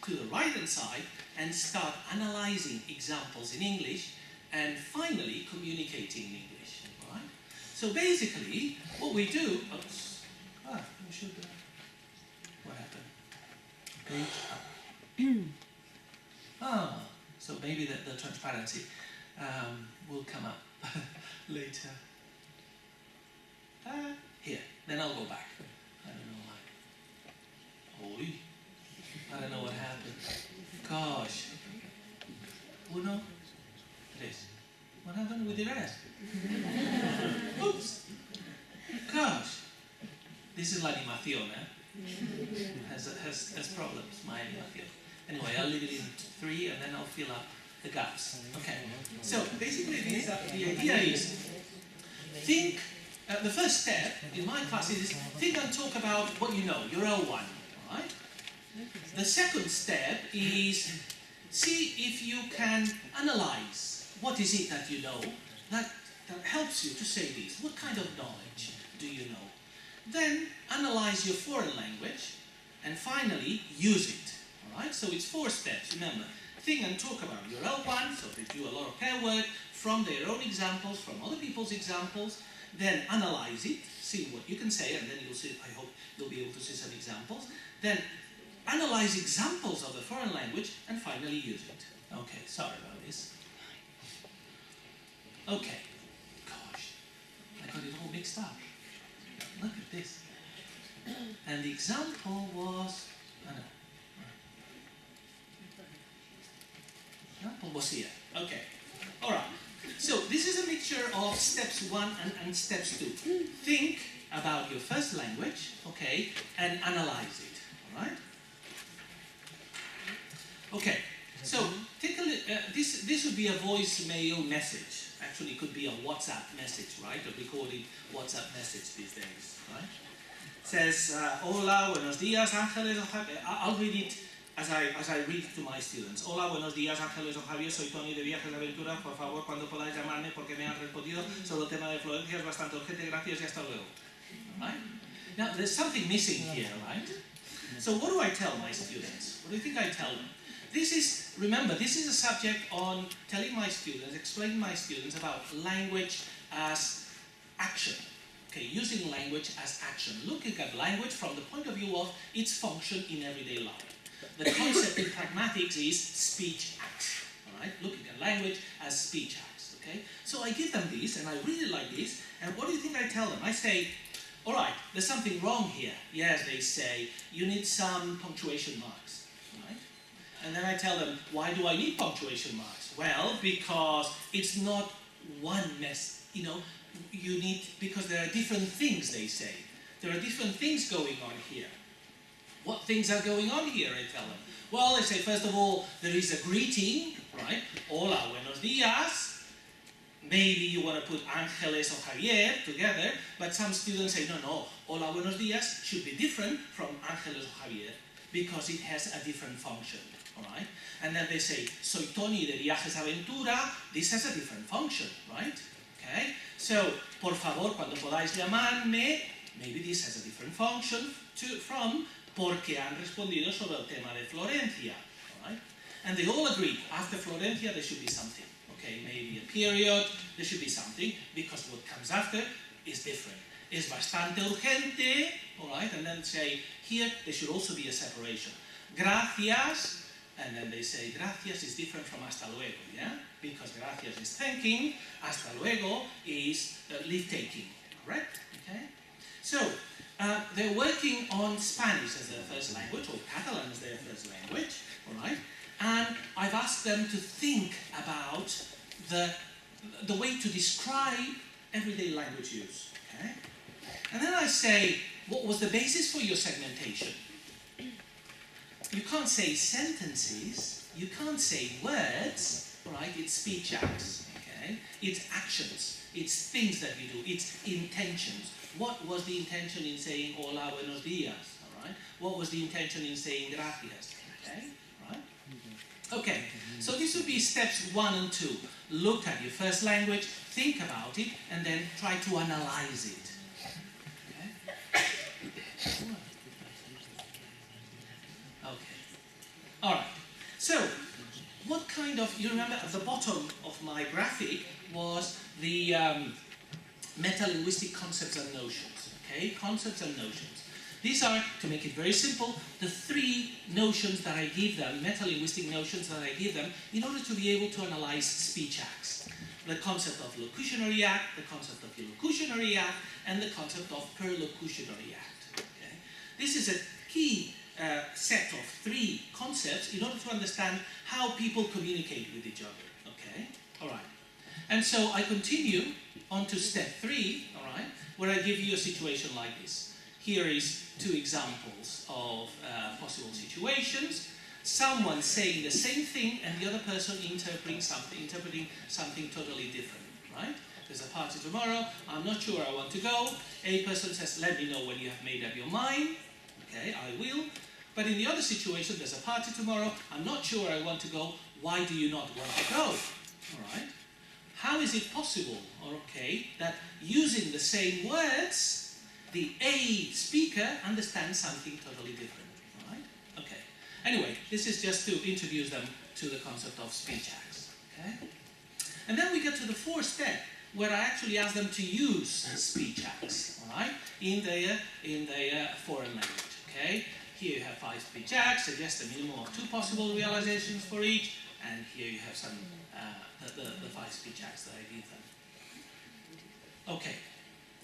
Speaker 2: to the right-hand side, and start analyzing examples in English, and finally communicating in English, right? So basically, what we do, what happened? So maybe the transparency will come up later. Here, then I'll go back. I don't know why. Holy. I don't know what happened. Gosh. Uno, tres. What happened with the rest? Oops. Gosh. This is la animación, has problems, my animación. Anyway, I'll leave it in 3 and then I'll fill up the gaps. Okay. So basically the idea is think, the first step in my class is think and talk about what you know, your L1, right? The second step is see if you can analyze what is it that you know that helps you to say this. What kind of knowledge do you know? Then analyze your foreign language and finally use it. All right? So it's 4 steps, remember. Think and talk about your L1, so they do a lot of pair work from their own examples, from other people's examples. Then analyze it, see what you can say, and then you'll see, I hope you'll be able to see some examples. Then analyze examples of the foreign language, and finally use it. Okay, sorry about this. Okay, gosh, I got it all mixed up. Look at this. And the example was, example was here. Okay, all right. So this is a mixture of steps 1 and steps 2. Think about your first language, okay, and analyze it, all right? Okay, so take a look. This would be a voicemail message. Actually, it could be a WhatsApp message, right? A recorded WhatsApp message these days, right? It says, hola, buenos días, Ángeles. I'll read it as I read to my students. Hola, buenos días, Ángeles o Javier, soy Tony de Viajes de Aventura. Por favor, cuando podáis llamarme porque me han respondido sobre el tema de Florencia, es bastante urgente, gracias y hasta luego. Right? Now, there's something missing here, right? So what do I tell my students? What do you think I tell them? Remember, this is a subject on telling my students, explaining my students about language as action. Okay, using language as action. Looking at language from the point of view of its function in everyday life. The concept in pragmatics is speech acts. Alright? Looking at language as speech acts. Okay? So I give them this, and I read it like this, and what do you think I tell them? I say, alright, there's something wrong here. Yes, they say, you need some punctuation marks. Right? And then I tell them, why do I need punctuation marks? Well, because it's not one mess, you know, because there are different things, they say. There are different things going on here. What things are going on here, I tell them? Well, they say, first of all, there is a greeting, right? Hola, buenos días. Maybe you want to put Ángeles or Javier together, but some students say, no, hola, buenos días should be different from Ángeles or Javier because it has a different function, all right? And then they say, soy Tony de Viajes Aventura, this has a different function, right? Okay? So, por favor, cuando podáis llamarme, maybe this has a different function from porque han respondido sobre el tema de Florencia. Right? And they all agree, after Florencia there should be something. Okay, maybe a period, there should be something, because what comes after is different. Es bastante urgente, alright, and then say, here there should also be a separation. Gracias, and then they say, gracias is different from hasta luego, yeah? Because gracias is thanking, hasta luego is leave-taking, correct? Okay? So, they're working on Spanish as their first language, or Catalan as their first language, alright? And I've asked them to think about the way to describe everyday language use, okay? And then I say, what was the basis for your segmentation? You can't say sentences, you can't say words, right? It's speech acts, okay? It's actions, it's things that you do, it's intentions. What was the intention in saying hola, buenos días, all right? What was the intention in saying gracias, okay? Right? Okay, so this would be steps 1 and 2. Look at your first language, think about it, and then try to analyze it. Okay. All right. So, what kind of, you remember at the bottom of my graphic was the meta-linguistic concepts and notions. Okay, concepts and notions. These are, to make it very simple, the 3 notions that I give them, meta-linguistic notions that I give them, in order to be able to analyze speech acts. The concept of locutionary act, the concept of illocutionary act, and the concept of perlocutionary act. Okay? This is a key set of 3 concepts in order to understand how people communicate with each other. Okay? All right. And so I continue on to step 3, all right, where I give you a situation like this. Here is 2 examples of possible situations. Someone saying the same thing and the other person interpreting something totally different, right? There's a party tomorrow, I'm not sure I want to go. A person says, let me know when you have made up your mind. Okay, I will. But in the other situation, there's a party tomorrow, I'm not sure I want to go. Why do you not want to go? All right. How is it possible, okay, that using the same words, the A speaker understands something totally different, right? Okay. Anyway, this is just to introduce them to the concept of speech acts, okay? And then we get to the 4th step, where I actually ask them to use speech acts, all right, in their foreign language, okay? Here you have 5 speech acts, suggest a minimum of 2 possible realizations for each, and here you have some the 5 speech acts that I give them. Okay.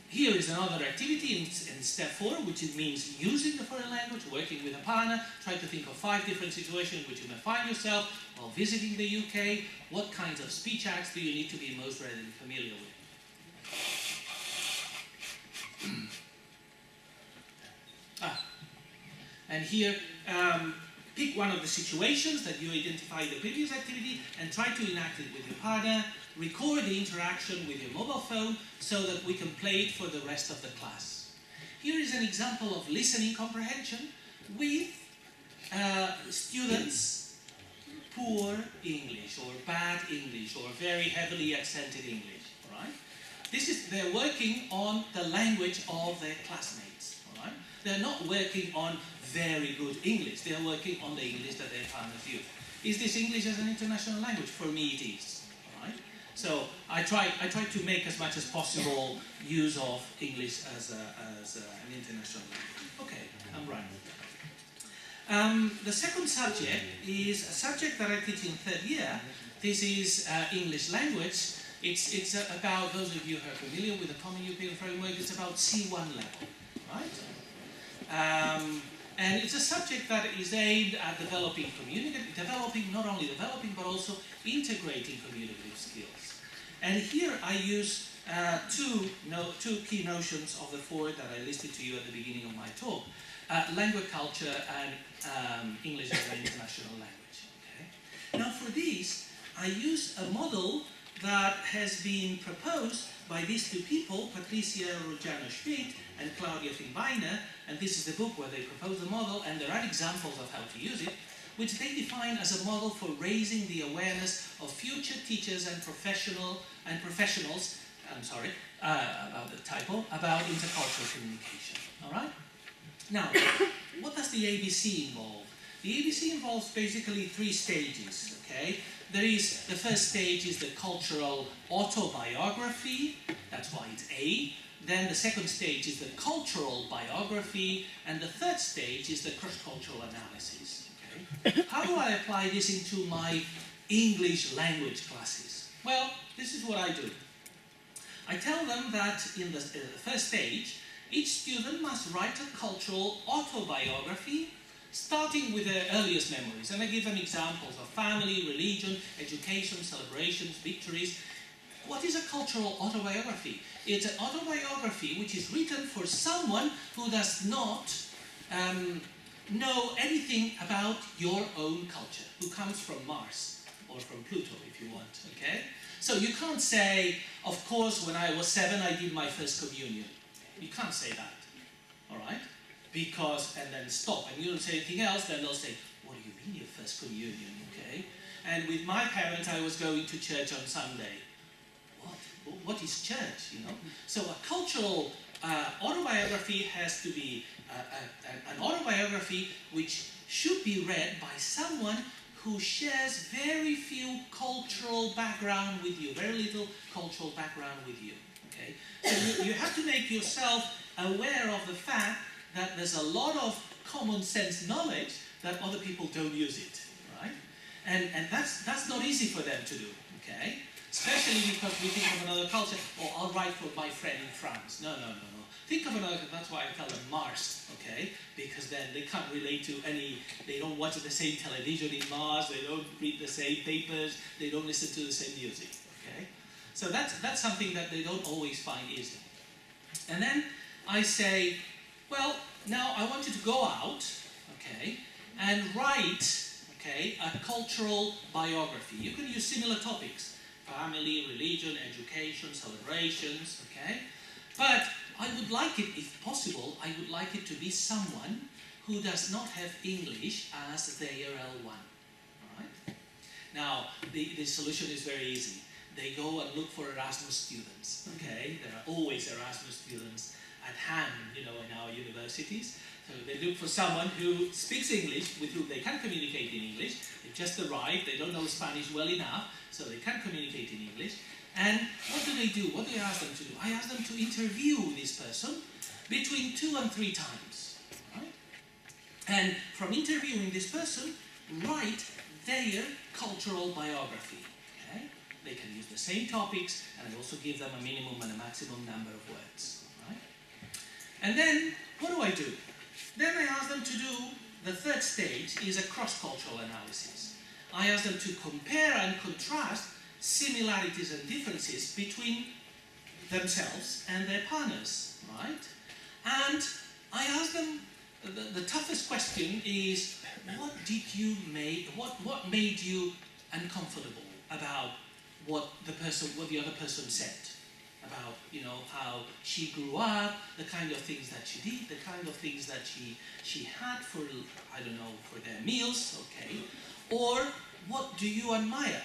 Speaker 2: Here is another activity in step 4, which it means using the foreign language, working with a partner. Try to think of 5 different situations in which you may find yourself while visiting the UK. What kinds of speech acts do you need to be most readily familiar with? And here, pick one of the situations that you identified in the previous activity and try to enact it with your partner. Record the interaction with your mobile phone so that we can play it for the rest of the class. Here is an example of listening comprehension with students poor English or bad English or very heavily accented English, all right? They're working on the language of their classmates, all right? They're not working on very good English. They're working on the English that their parents use. Is this English as an international language? For me it is, all right? So I try to make as much as possible use of English as an international language. Okay, I'm right. The second subject is a subject that I teach in third year. This is English language. It's about, those of you who are familiar with the Common European Framework, it's about C1 level, right? And it's a subject that is aimed at developing not only developing, but also integrating communicative skills. And here I use two key notions of the four that I listed to you at the beginning of my talk. Language, culture, and English as an international language. Okay? Now for these, I use a model that has been proposed by these two people, Patricia Rojano-Schmidt and Claudia Finbeiner, and this is the book where they propose the model, and there are examples of how to use it, which they define as a model for raising the awareness of future teachers and professionals, about the typo, about intercultural communication, all right? Now, what does the ABC involve? The ABC involves basically three stages, okay? The first stage is the cultural autobiography, that's why it's A. Then the second stage is the cultural biography, and the third stage is the cross-cultural analysis, okay? How do I apply this into my English language classes? Well, this is what I do. I tell them that in the first stage, each student must write a cultural autobiography, starting with their earliest memories. And I give them examples of family, religion, education, celebrations, victories. What is a cultural autobiography? It's an autobiography which is written for someone who does not know anything about your own culture, who comes from Mars or from Pluto, if you want, okay? So you can't say, of course, when I was 7, I did my first communion. You can't say that, all right? And then stop, and you don't say anything else, then they'll say, what do you mean your first communion, okay? And with my parents, I was going to church on Sunday. What is church, you know? So a cultural autobiography has to be an autobiography which should be read by someone who shares very few cultural background with you, very little cultural background with you, okay? So you have to make yourself aware of the fact that there's a lot of common sense knowledge that other people don't use it, right? And that's not easy for them to do, okay? Especially because we think of another culture, or I'll write for my friend in France. No. Think of another, that's why I tell them Mars, okay? Because then they can't relate to they don't watch the same television in Mars, they don't read the same papers, they don't listen to the same music, okay? So that's something that they don't always find easy. And then I say, well, now I want you to go out, okay, and write, okay, a cultural biography. You can use similar topics, family, religion, education, celebrations, okay? But I would like it, if possible, I would like it to be someone who does not have English as their L1, all right? Now, the solution is very easy. They go and look for Erasmus students, okay? There are always Erasmus students at hand, you know, in our universities. So they look for someone who speaks English, with whom they can communicate in English. They've just arrived, they don't know Spanish well enough, so they can communicate in English. And what do they do? What do I ask them to do? I ask them to interview this person between 2 and 3 times, right? And from interviewing this person, write their cultural biography, okay? They can use the same topics, and I also give them a minimum and a maximum number of words, right? And then, what do? Then I ask them to do, the third stage is a cross-cultural analysis. I ask them to compare and contrast similarities and differences between themselves and their partners, right? And I ask them, the toughest question is, what made you uncomfortable about what the other person said about, you know, how she grew up, the kind of things that she did, the kind of things that she had for, I don't know, for their meals, okay? Or what do you admire,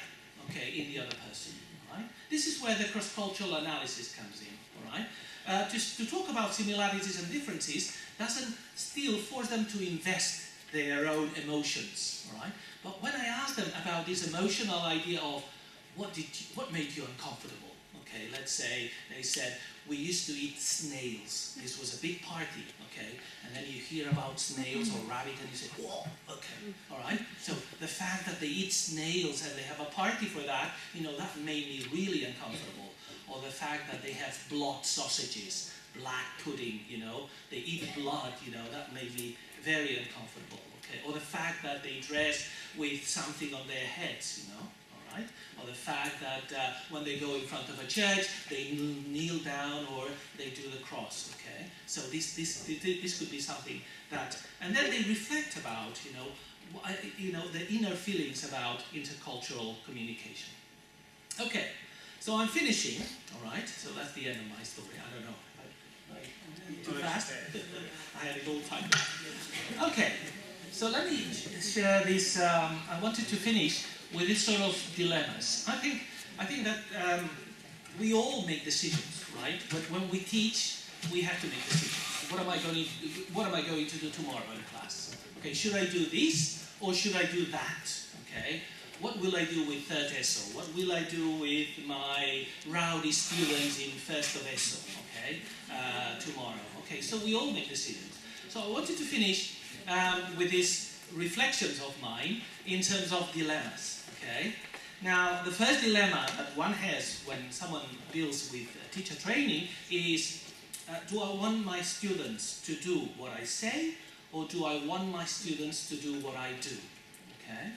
Speaker 2: okay, in the other person, all right? This is where the cross-cultural analysis comes in, all right? To talk about similarities and differences doesn't still force them to invest their own emotions, all right? But when I ask them about this emotional idea of what made you uncomfortable, okay, let's say they said, we used to eat snails. This was a big party, okay? And then you hear about snails or rabbit and you say, whoa, okay, all right? So the fact that they eat snails and they have a party for that, you know, that made me really uncomfortable. Or the fact that they have blood sausages, black pudding, you know, they eat blood, you know, that made me very uncomfortable, okay? Or the fact that they dress with something on their heads, you know, all right? Or the fact that when they go in front of a church, they kneel down or they do the cross, okay? So this could be something that, and then they reflect about, you know, the inner feelings about intercultural communication. Okay, so I'm finishing, all right? So that's the end of my story. I don't know. Too fast? I had it all time. Okay, so let me share this. I wanted to finish with this sort of dilemmas. I think that we all make decisions, right? But when we teach, we have to make decisions. What am I going to do tomorrow in class? Okay, should I do this or should I do that? Okay, what will I do with third ESO? What will I do with my rowdy students in first of ESO? Okay, tomorrow. Okay, so we all make decisions. So I wanted to finish with these reflections of mine in terms of dilemmas. Okay, now the first dilemma that one has when someone deals with teacher training is, do I want my students to do what I say, or do I want my students to do what I do? Okay,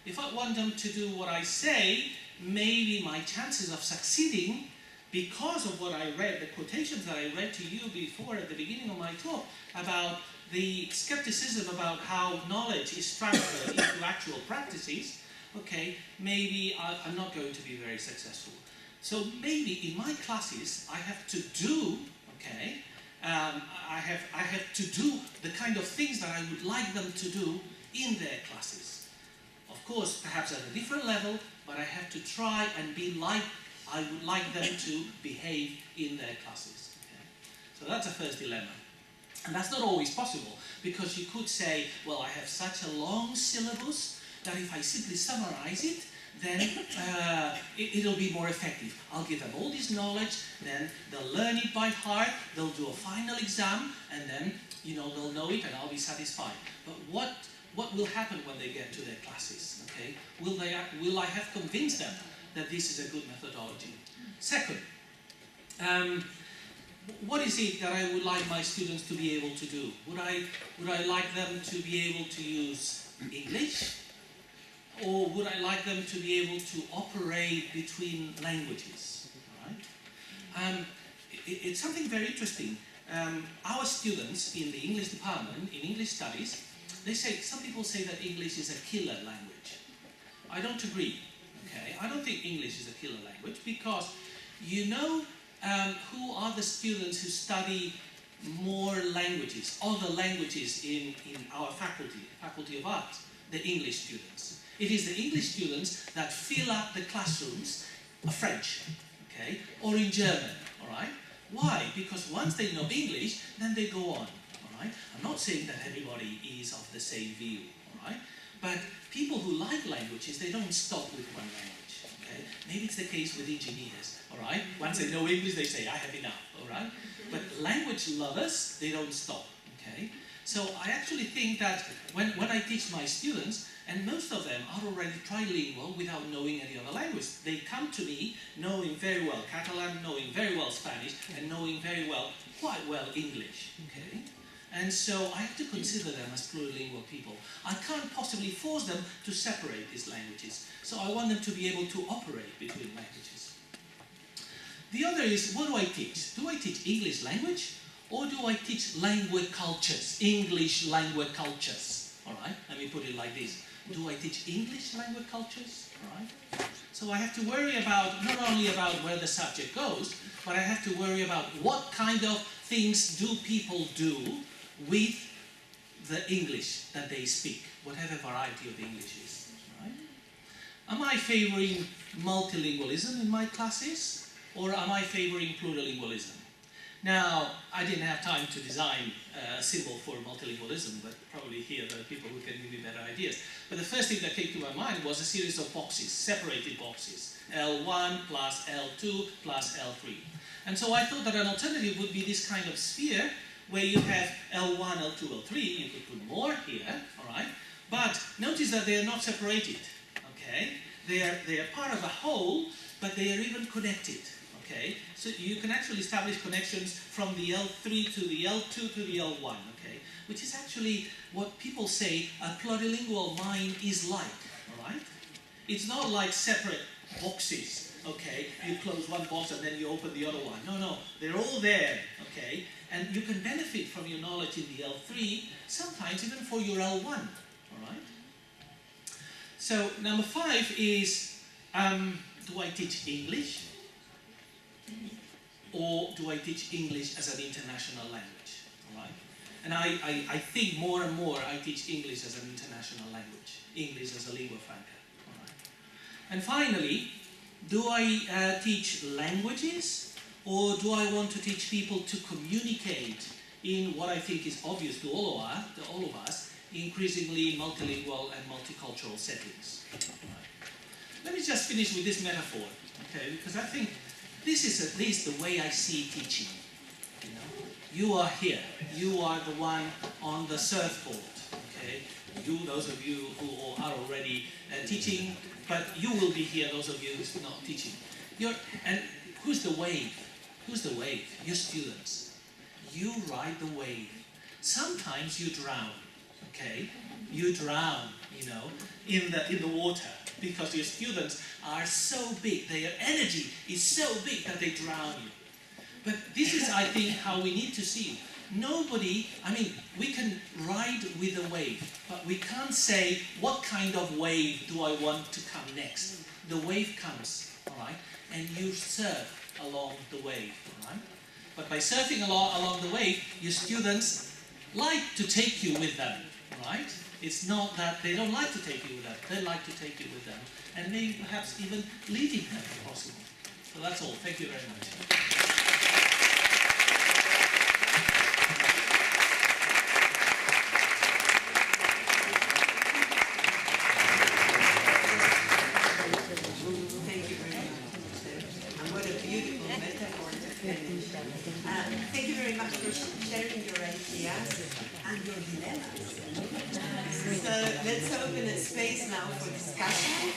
Speaker 2: if I want them to do what I say, maybe my chances of succeeding, because of what I read, the quotations that I read to you before at the beginning of my talk about the skepticism about how knowledge is transferred into actual practices, okay, maybe I'm not going to be very successful. So maybe in my classes I have to do, okay, I have to do the kind of things that I would like them to do in their classes. Of course, perhaps at a different level, but I have to try and be like I would like them to behave in their classes. Okay? So that's a first dilemma. And that's not always possible, because you could say, well, I have such a long syllabus that if I simply summarize it, then it'll be more effective. I'll give them all this knowledge, then they'll learn it by heart, they'll do a final exam, and then, you know, they'll know it and I'll be satisfied. But what will happen when they get to their classes? Okay? Will I have convinced them that this is a good methodology? Second, what is it that I would like my students to be able to do? Would I like them to be able to use English? Or would I like them to be able to operate between languages? Right? It's something very interesting. Our students in the English department, in English studies, some people say that English is a killer language. I don't agree. Okay? I don't think English is a killer language, because you know who are the students who study more languages, other languages in our Faculty of Arts? The English students. It is the English students that fill up the classrooms of French, okay, or in German, all right? Why? Because once they know English, then they go on, all right? I'm not saying that everybody is of the same view, all right? But people who like languages, they don't stop with one language, okay? Maybe it's the case with engineers, all right? Once they know English, they say, I have enough, all right? But language lovers, they don't stop, okay? So I actually think that when I teach my students, and most of them are already trilingual without knowing any other language. They come to me knowing very well Catalan, knowing very well Spanish, and knowing quite well English, okay? And so I have to consider them as plurilingual people. I can't possibly force them to separate these languages. So I want them to be able to operate between languages. The other is, what do I teach? Do I teach English language? Or do I teach language cultures, English language cultures? All right, let me put it like this. Do I teach English language cultures? All right. So I have to worry about, not only about where the subject goes, but I have to worry about what kind of things do people do with the English that they speak, whatever variety of English is, right? Am I favoring multilingualism in my classes, or am I favoring plurilingualism? Now, I didn't have time to design a symbol for multilingualism, but probably here there are people who can give me better ideas. But the first thing that came to my mind was a series of boxes, separated boxes, L1 plus L2 plus L3. And so I thought that an alternative would be this kind of sphere where you have L1, L2, L3, you could put more here, all right? But notice that they are not separated, okay? They are part of a whole, but they are even connected. Okay, so you can actually establish connections from the L3 to the L2 to the L1, okay, which is actually what people say a plurilingual mind is like, all right? It's not like separate boxes, okay, you close one box and then you open the other one. No, no, they're all there, okay, and you can benefit from your knowledge in the L3, sometimes even for your L1, all right? So number 5 is, do I teach English? Or do I teach English as an international language? All right? And I think more and more I teach English as an international language, English as a lingua franca. All right? And finally, do I teach languages, or do I want to teach people to communicate in what I think is obvious to all of us, increasingly multilingual and multicultural settings? All right? Let me just finish with this metaphor, okay? Because I think this is at least the way I see teaching. You know, you are here. You are the one on the surfboard. Okay, those of you who are already teaching, but you will be here. Those of you who's not teaching. And who's the wave? Who's the wave? Your students. You ride the wave. Sometimes you drown. Okay, you drown. You know, in the water. Because your students are so big, their energy is so big that they drown you. But this is, I think, how we need to see it. Nobody, I mean, we can ride with a wave, but we can't say, what kind of wave do I want to come next? The wave comes, all right, and you surf along the wave, all right? But by surfing along the wave, your students like to take you with them, all right? It's not that they don't like to take you with them. They like to take you with them. And maybe perhaps even leading them if possible. So that's all. Thank you very much.
Speaker 1: Thank you very much. And what a beautiful metaphor to finish. Thank you very much for sharing your ideas and your dilemmas. So let's open a space now for discussion.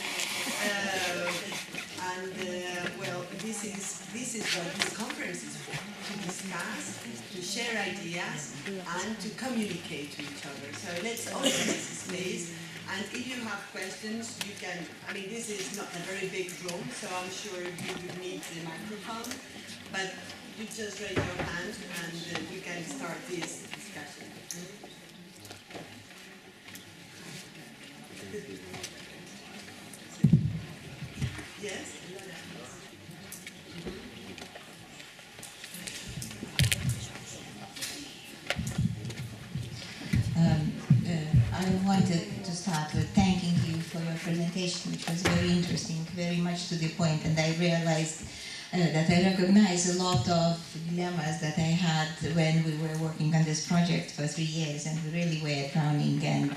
Speaker 1: Well, this is what this conference is for: to discuss, to share ideas, and to communicate to each other. So let's open this space. And if you have questions, you can. I mean, this is not a very big room, so I'm sure you would need the microphone. But you just raise your hand, and we can start this discussion. Yes?
Speaker 3: I wanted to start with thanking you for your presentation, which was very interesting, very much to the point, and I realized that I recognize a lot of dilemmas that I had when we were working on this project for 3 years, and we really were drowning, and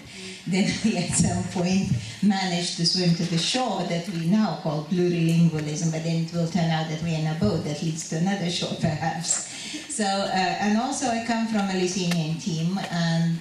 Speaker 3: then we at some point managed to swim to the shore that we now call plurilingualism, but then it will turn out that we're in a boat that leads to another shore perhaps. So, and also I come from a Lithuanian team, and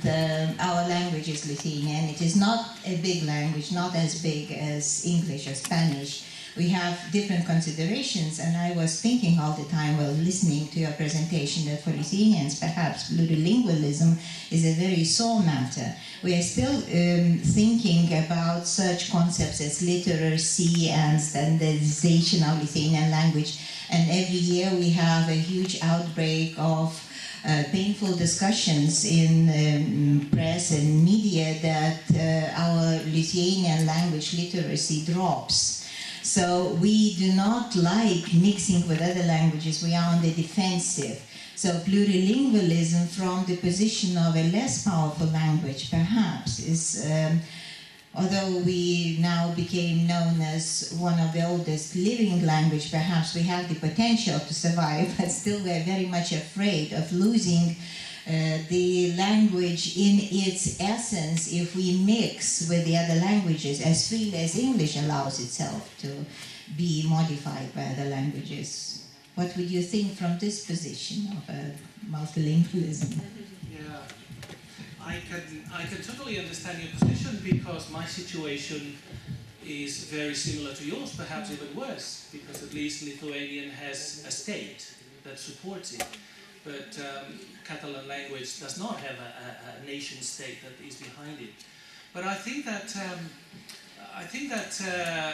Speaker 3: our language is Lithuanian. It is not a big language, not as big as English or Spanish. We have different considerations, and I was thinking all the time while listening to your presentation that for Lithuanians, perhaps plurilingualism is a very sore matter. We are still thinking about such concepts as literacy and standardization of Lithuanian language, and every year we have a huge outbreak of painful discussions in press and media that our Lithuanian language literacy drops. So we do not like mixing with other languages. We are on the defensive. So plurilingualism from the position of a less powerful language perhaps is, although we now became known as one of the oldest living language, perhaps we have the potential to survive, but still we're very much afraid of losing the language in its essence if we mix with the other languages as freely as English allows itself to be modified by other languages. What would you think from this position of multilingualism?
Speaker 2: Yeah, I can totally understand your position because my situation is very similar to yours, perhaps even worse, because at least Lithuanian has a state that supports it. But Catalan language does not have a nation state that is behind it. But I think that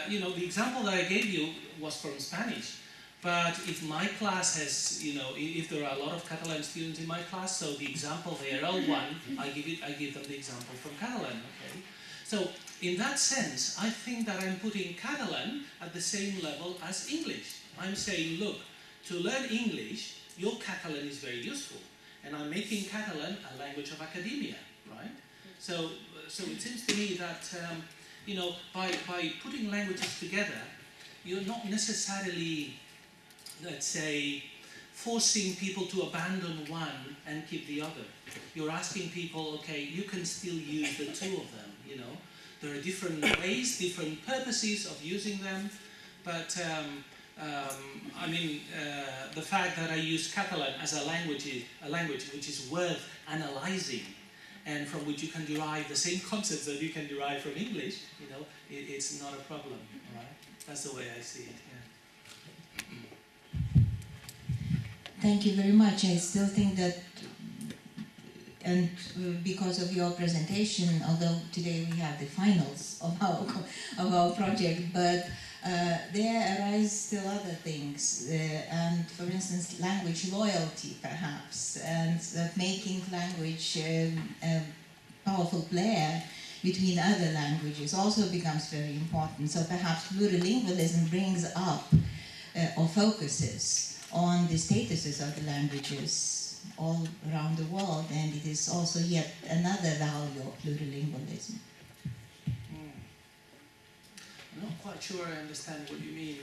Speaker 2: you know, the example that I gave you was from Spanish. But if my class has, you know, if there are a lot of Catalan students in my class, so the example they are L1, I give them the example from Catalan. Okay. So in that sense, I think that I'm putting Catalan at the same level as English. I'm saying, look, to learn English, your Catalan is very useful. And I'm making Catalan a language of academia, right? So it seems to me that, you know, by putting languages together, you're not necessarily, let's say, forcing people to abandon one and keep the other. You're asking people, okay, you can still use the two of them, you know. There are different ways, different purposes of using them, but I mean, the fact that I use Catalan as a language which is worth analyzing and from which you can derive the same concepts that you can derive from English, you know, it's not a problem, all right? That's the way I see it, yeah.
Speaker 3: Thank you very much. I still think that, and because of your presentation, although today we have the finals of our project, but there arise still other things, and for instance, language loyalty, perhaps, and making language a powerful player between other languages also becomes very important. So perhaps plurilingualism brings up or focuses on the statuses of the languages all around the world, and it is also yet another value of plurilingualism.
Speaker 2: I'm not quite sure I understand what you mean.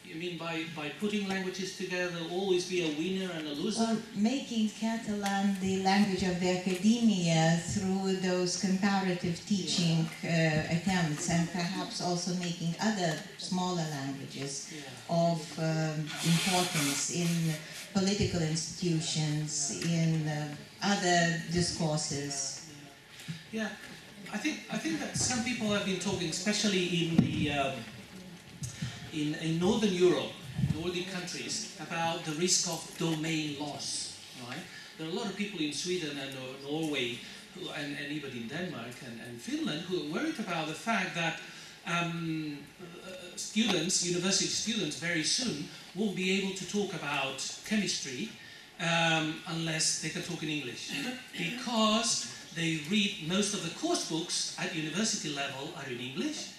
Speaker 2: You mean by putting languages together, always be a winner and a loser?
Speaker 3: Well, making Catalan the language of the academia through those comparative teaching attempts, and perhaps also making other smaller languages of importance in political institutions, in other discourses.
Speaker 2: Yeah, I think that some people have been talking, especially in the in Northern Europe, Nordic countries, about the risk of domain loss, right? There are a lot of people in Sweden and Norway, and even in Denmark and Finland, who are worried about the fact that university students very soon won't be able to talk about chemistry unless they can talk in English. Because they read most of the course books at university level are in English,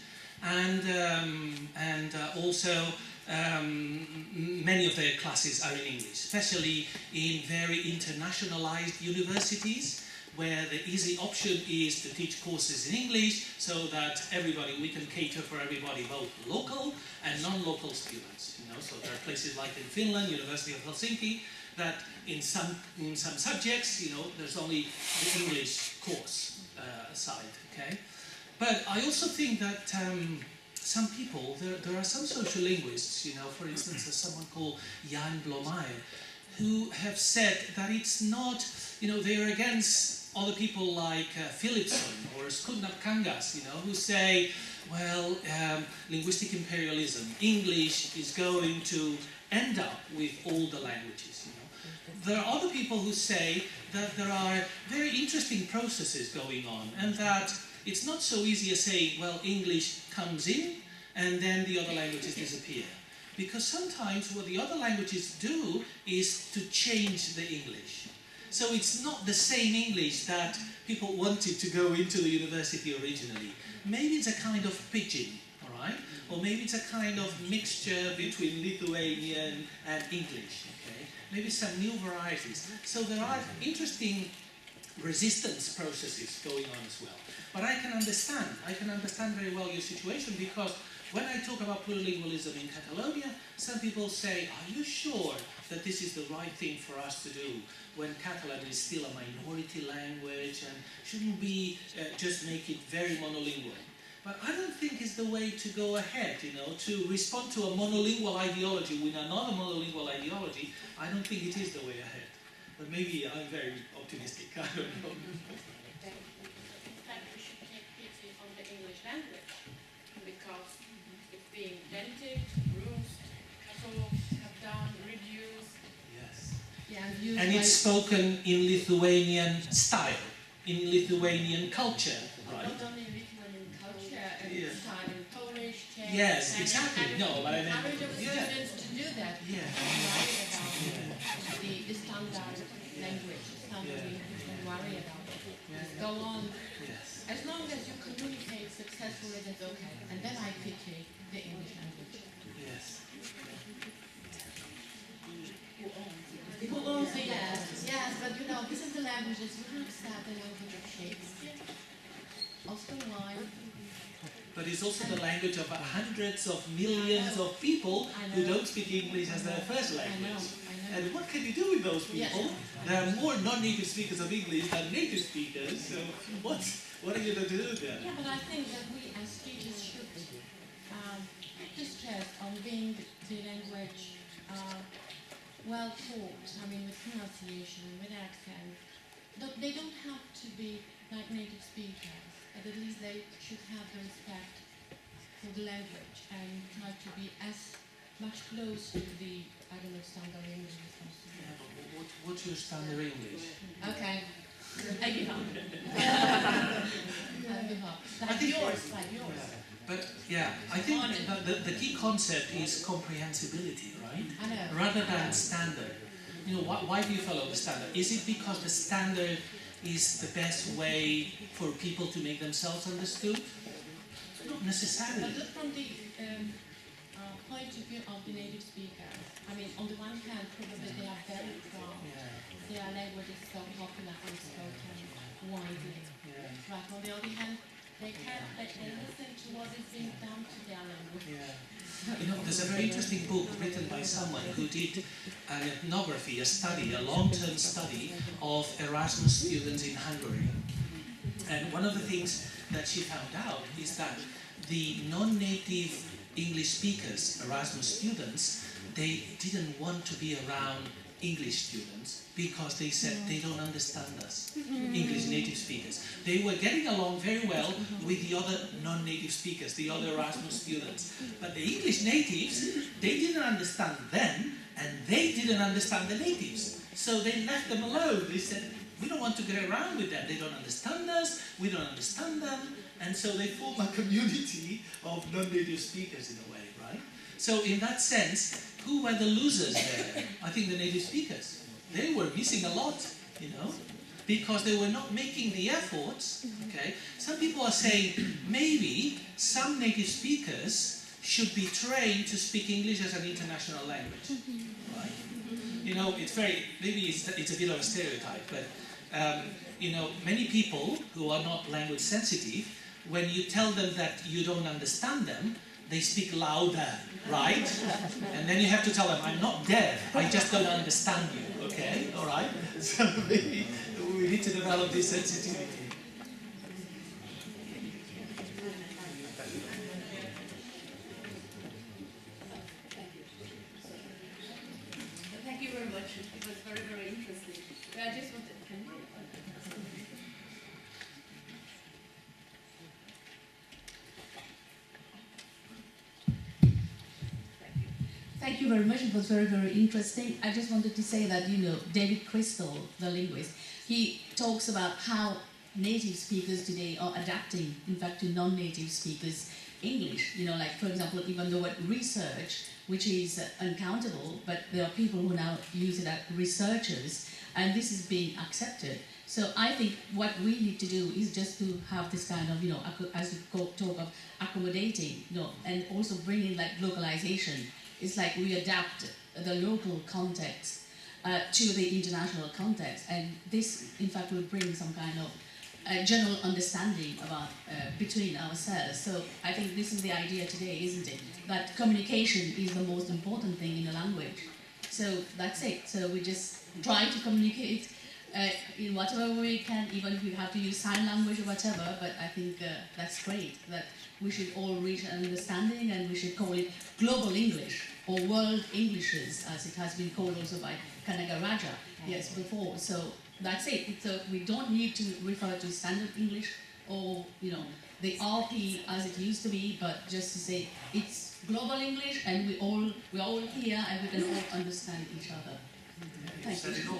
Speaker 2: and also many of their classes are in English, especially in very internationalized universities, where the easy option is to teach courses in English so that we can cater for everybody, both local and non-local students. You know, so there are places like in Finland, University of Helsinki, that in some subjects, you know, there's only the English course side, okay? But I also think that some people, there are some social linguists, you know, for instance, there's someone called Jan Blomeyer, who have said that it's not, you know, they're against other people like Philipson or Skudnap Kangas, you know, who say, well, linguistic imperialism, English is going to end up with all the languages, you know. There are other people who say that there are very interesting processes going on, and that it's not so easy as saying, well, English comes in and then the other languages disappear. Because sometimes what the other languages do is to change the English. So it's not the same English that people wanted to go into the university originally. Maybe it's a kind of pidgin, all right? or maybe it's a kind of mixture between Lithuanian and English, okay? Maybe some new varieties. So there are interesting resistance processes going on as well. But I can understand very well your situation, because when I talk about plurilingualism in Catalonia, some people say, are you sure that this is the right thing for us to do when Catalan is still a minority language, and shouldn't we just make it very monolingual? But I don't think it's the way to go ahead, you know, to respond to a monolingual ideology with another monolingual ideology. I don't think it is the way ahead. But maybe I'm very optimistic, I don't know.
Speaker 4: In fact, we should take pity on the English language, because it's being dented, bruised, cut off, cut down, reduced.
Speaker 2: Yes.
Speaker 4: Yeah,
Speaker 2: And it's spoken in Lithuanian style, in Lithuanian culture, right?
Speaker 4: not only Lithuanian culture, and
Speaker 2: Yeah.
Speaker 4: style in Polish, Czech,
Speaker 2: Yes,
Speaker 4: Spanish,
Speaker 2: exactly.
Speaker 4: and
Speaker 2: No, but I mean,
Speaker 4: encourage of
Speaker 2: yeah.
Speaker 4: students to do that.
Speaker 2: Yeah.
Speaker 4: Don't worry about the standard language. It's not
Speaker 2: Yeah.
Speaker 4: don't worry about it.
Speaker 2: Yeah.
Speaker 4: Just go on.
Speaker 2: Yes.
Speaker 4: As long as you communicate successfully, that's okay. And then I pity the English language.
Speaker 2: Yes.
Speaker 4: Who owns it? Yes, but you know, this is the language that you have said, the language of Shakespeare, Oscar Wilde.
Speaker 2: But it's also the language of hundreds of millions of people who don't speak English as their first language. And what can you do with those people? There are more non-native speakers of English than native speakers, so what are you going to do there?
Speaker 4: Yeah, but I think that we as teachers should put stress on being the language well taught, I mean with pronunciation, with accent. They don't have to be like native speakers, but at least they should have the respect for the language and try to be as much close to the, I don't know, standard English as possible.
Speaker 2: Yeah, but what's your standard English?
Speaker 4: Okay. I give up. I give up. Like yours.
Speaker 2: But yeah, I think the key concept is comprehensibility, right?
Speaker 4: I know.
Speaker 2: Rather than standard. You know, why do you follow the standard? Is it because the standard is the best way for people to make themselves understood? Not necessarily.
Speaker 4: But look from the point of view of the native speakers. I mean, on the one hand, probably they are very proud. Their language is so popular and spoken widely. But on the other hand, they listen to what is being done to their language.
Speaker 2: You know, there's a very interesting book written by someone who did an ethnography, a study, a long-term study of Erasmus students in Hungary. And one of the things that she found out is that the non-native English speakers, Erasmus students, they didn't want to be around English students because they said they don't understand us, English native speakers. They were getting along very well with the other non-native speakers, the other Erasmus students. But the English natives, they didn't understand them, and they didn't understand the natives. So they left them alone. They said, we don't want to get around with them. They don't understand us, we don't understand them. And so they form a community of non-native speakers in a way, right? So in that sense, who were the losers there? I think the native speakers. They were missing a lot, you know, because they were not making the efforts, okay? Some people are saying maybe some native speakers should be trained to speak English as an international language, right? You know, it's maybe it's a bit of a stereotype, but, you know, many people who are not language sensitive, when you tell them that you don't understand them, they speak louder, right? And then you have to tell them, I'm not deaf, I just don't understand you, okay? All right? So maybe we need to develop this sensitivity.
Speaker 5: Thank you very much. It was very, very interesting. But I just wanted to... Thank you very much. It was very, very interesting. I just wanted to say that, you know, David Crystal, the linguist, he talks about how native speakers today are adapting, in fact, to non-native speakers English. You know, like, for example, even the word research, which is uncountable, but there are people who now use it as researchers, and this is being accepted. So I think what we need to do is just to have this kind of, as we talk of accommodating, and also bringing like localization. It's like we adapt the local context to the international context, and this, in fact, will bring some kind of general understanding about between ourselves. So I think this is the idea today, isn't it? That communication is the most important thing in a language. So that's it. So we just try to communicate in whatever way we can, even if we have to use sign language or whatever. But I think that's great. That we should all reach an understanding, and we should call it global English or world Englishes, as it has been called also by Kanagaraja, yes, before. So that's it. So we don't need to refer to standard English or the RP as it used to be, but just to say it's global English, and we're all here, and we can all understand each other. Thank you.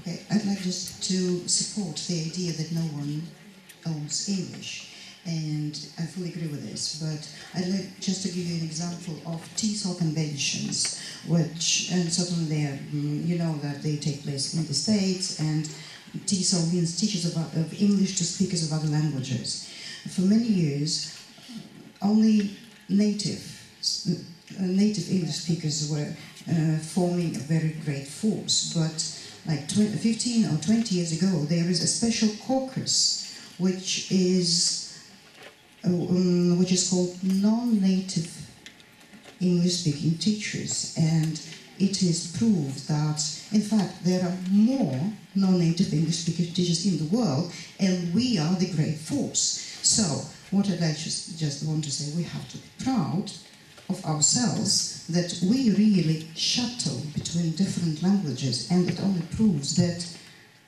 Speaker 6: Okay, I'd like just to support the idea that no one owns English, and I fully agree with this, but I'd like just to give you an example of TESOL conventions, which, and certainly they are, you know that they take place in the States, and TESOL means Teachers of English to Speakers of Other Languages. For many years, only native English speakers were forming a very great force, but like 15 or 20 years ago, there is a special caucus which is called non-native English-speaking teachers, and it is proved that, in fact, there are more non-native English-speaking teachers in the world, and we are the great force. So, what I'd like just want to say, we have to be proud of ourselves that we really shuttle between different languages, and it only proves that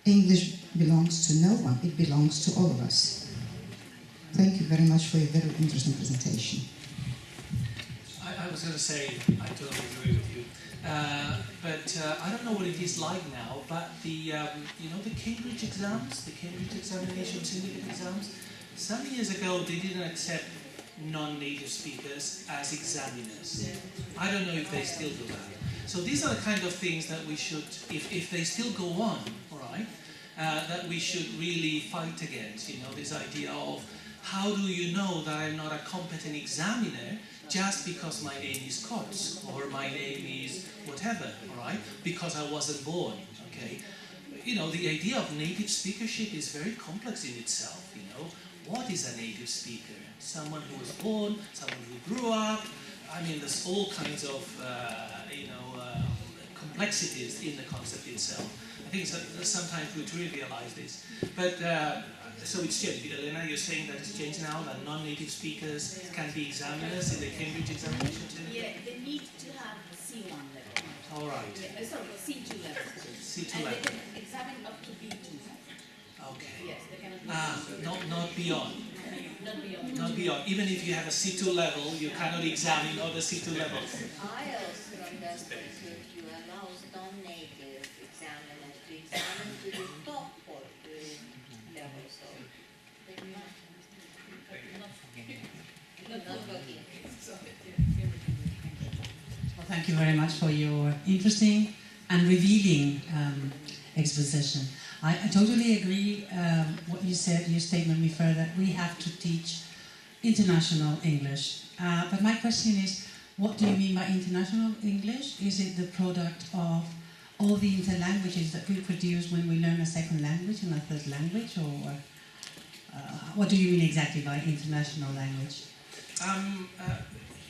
Speaker 6: English belongs to no one, it belongs to all of us. Thank you very much for your very interesting presentation.
Speaker 2: I was going to say, I totally agree with you. But I don't know what it is like now, but the Cambridge exams, the Cambridge examination syndicate exams, some years ago they didn't accept non-native speakers as examiners. I don't know if they still do that. So these are the kind of things that we should, if they still go on, all right, that we should really fight against, this idea of how do you know that I'm not a competent examiner just because my name is Cots or my name is whatever, all right, because I wasn't born, okay? The idea of native speakership is very complex in itself, What is a native speaker? Someone who was born, someone who grew up. I mean, there's all kinds of, complexities in the concept itself. I think sometimes we trivialize this. But, so it's changed. Elena, you're saying that it's changed now, that non-native speakers can be examiners in the Cambridge examination?
Speaker 7: Yeah, they need to have C1 level.
Speaker 2: All right.
Speaker 7: Yeah, sorry, C2 level.
Speaker 2: C2
Speaker 7: and
Speaker 2: level.
Speaker 7: they can examine up to B2.
Speaker 2: Okay.
Speaker 7: Yes, they cannot.
Speaker 2: Not beyond.
Speaker 7: Not beyond.
Speaker 2: Not beyond. Even if you have a C2 level, you cannot examine other C2 levels.
Speaker 8: I also understood that you allow non-native examiners to examine to the top or level, so not working.
Speaker 9: Well, thank you very much for your interesting and revealing exposition. I totally agree what you said, your statement referred that we have to teach international English. But my question is, what do you mean by international English? Is it the product of all the interlanguages that we produce when we learn a second language and a third language? Or what do you mean exactly by international language?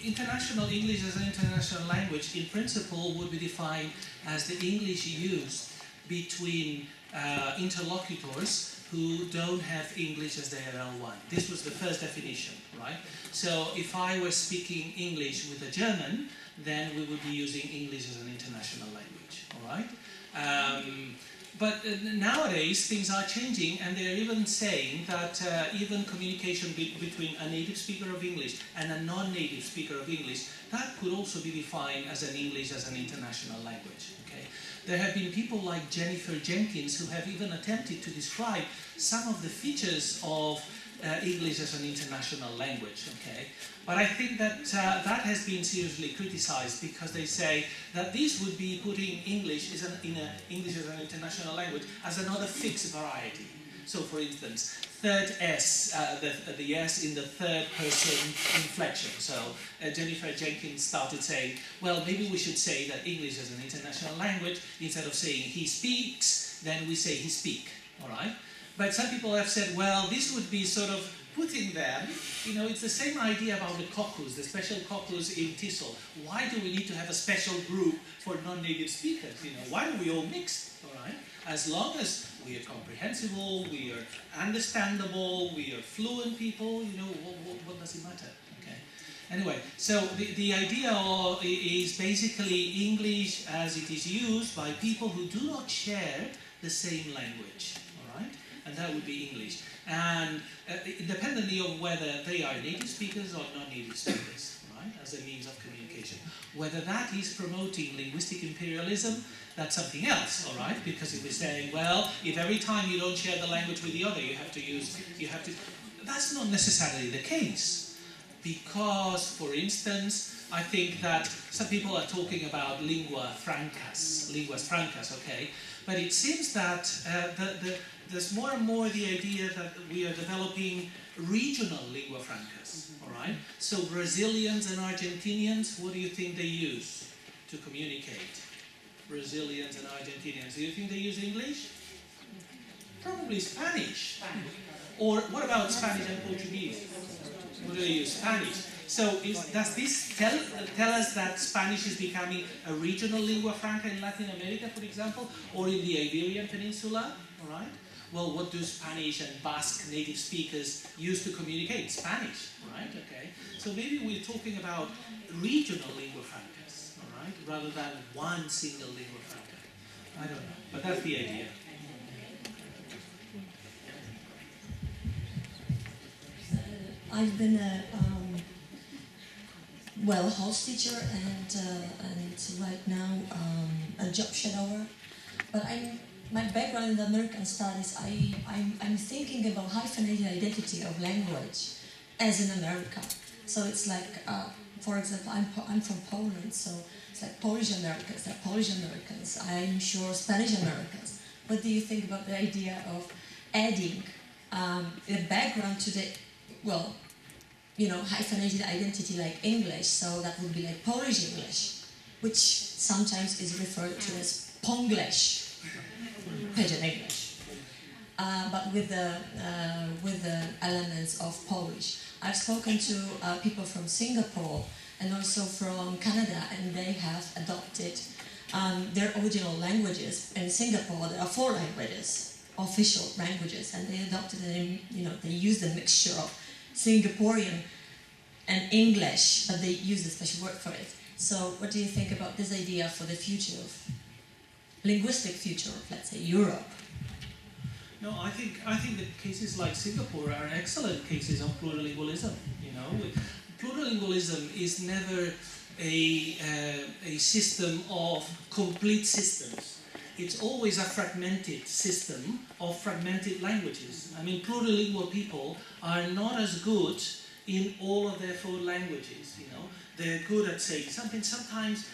Speaker 2: International English as an international language, in principle, would be defined as the English used between interlocutors who don't have English as their L1. This was the first definition, right? So if I were speaking English with a German, then we would be using English as an international language, all right? But nowadays things are changing, and they're even saying that even communication between a native speaker of English and a non-native speaker of English, that could also be defined as an English as an international language. Okay? There have been people like Jennifer Jenkins who have even attempted to describe some of the features of English as an international language, okay? But I think that that has been seriously criticized because they say that this would be putting English as English as an international language as another fixed variety. So, for instance, third S, the S in the third person inflection. So, Jennifer Jenkins started saying, well, maybe we should say that English is an international language. Instead of saying he speaks, then we say he speak, all right? But some people have said, well, this would be sort of putting them, you know, it's the same idea about the caucus, the special caucus in TESOL. Why do we need to have a special group for non-native speakers? You know, why don't we all mix, all right? As long as we are comprehensible, we are understandable, we are fluent people, you know, what does it matter? Okay. Anyway, so the idea is basically English as it is used by people who do not share the same language, all right? And that would be English. And independently of whether they are native speakers or non-native speakers, right, as a means of communication. Whether that is promoting linguistic imperialism, that's something else, all right? Because if we're saying, well, if every time you don't share the language with the other, that's not necessarily the case. Because, for instance, I think that some people are talking about linguas francas, okay? But it seems that there's more and more the idea that we are developing regional lingua francas, all right? So Brazilians and Argentinians, what do you think they use to communicate? Brazilians and Argentinians, do you think they use English? Probably Spanish. Or what about Spanish and Portuguese? What do they use? Spanish. So does this tell us that Spanish is becoming a regional lingua franca in Latin America, for example, or in the Iberian Peninsula, all right? Well, what do Spanish and Basque native speakers use to communicate? Spanish, right? Okay. So maybe we're talking about regional lingua francas, all right, rather than one single lingua franca. I don't know, but that's the idea.
Speaker 10: I've been a house teacher and right now a job shadower, but my background in the American studies, I'm thinking about hyphenated identity of language as in America. So it's like, for example, I'm from Poland, so it's like Polish Americans, they're Polish Americans, I'm sure Spanish Americans. What do you think about the idea of adding the background to the, well, you know, hyphenated identity like English, so that would be like Polish English, which sometimes is referred to as Ponglish. Pidgin English, but with the elements of Polish. I've spoken to people from Singapore and also from Canada, and they have adopted their original languages. In Singapore, there are 4 languages, official languages, and they adopted them. You know, they used a mixture of Singaporean and English, but they used a special word for it. So, what do you think about this idea for the future of linguistic future of, let's say, Europe?
Speaker 2: No, I think that cases like Singapore are excellent cases of plurilingualism. You know, plurilingualism is never a system of complete systems. It's always a fragmented system of fragmented languages. I mean, plurilingual people are not as good in all of their 4 languages. You know, they're good at saying something. Sometimes,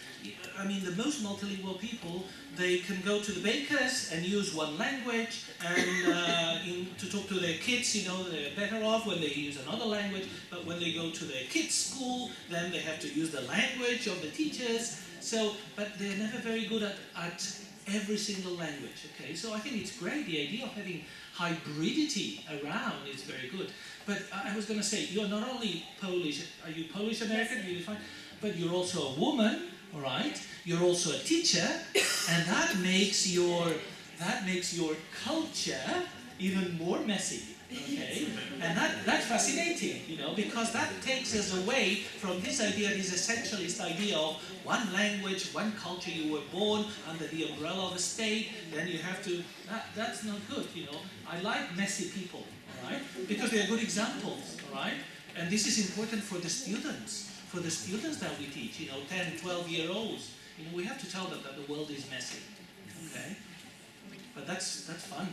Speaker 2: I mean, the most multilingual people, they can go to the bakers and use one language, and to talk to their kids, you know, they're better off when they use another language, but when they go to their kids' school, then they have to use the language of the teachers. So, but they're never very good at every single language, okay? So I think it's great, the idea of having hybridity around is very good. But I was going to say, you're not only Polish, are you Polish American? But you're also a woman, all right? You're also a teacher, and that makes your culture even more messy, okay? And that's fascinating, you know, because that takes us away from this idea, this essentialist idea of one language, one culture. You were born under the umbrella of a state, then you have to, that's not good, you know. I like messy people, all right? Because they're good examples, all right? And this is important for the students that we teach, you know, 10, 12-year-olds. You know, we have to tell them that the world is messy, okay? But that's fun.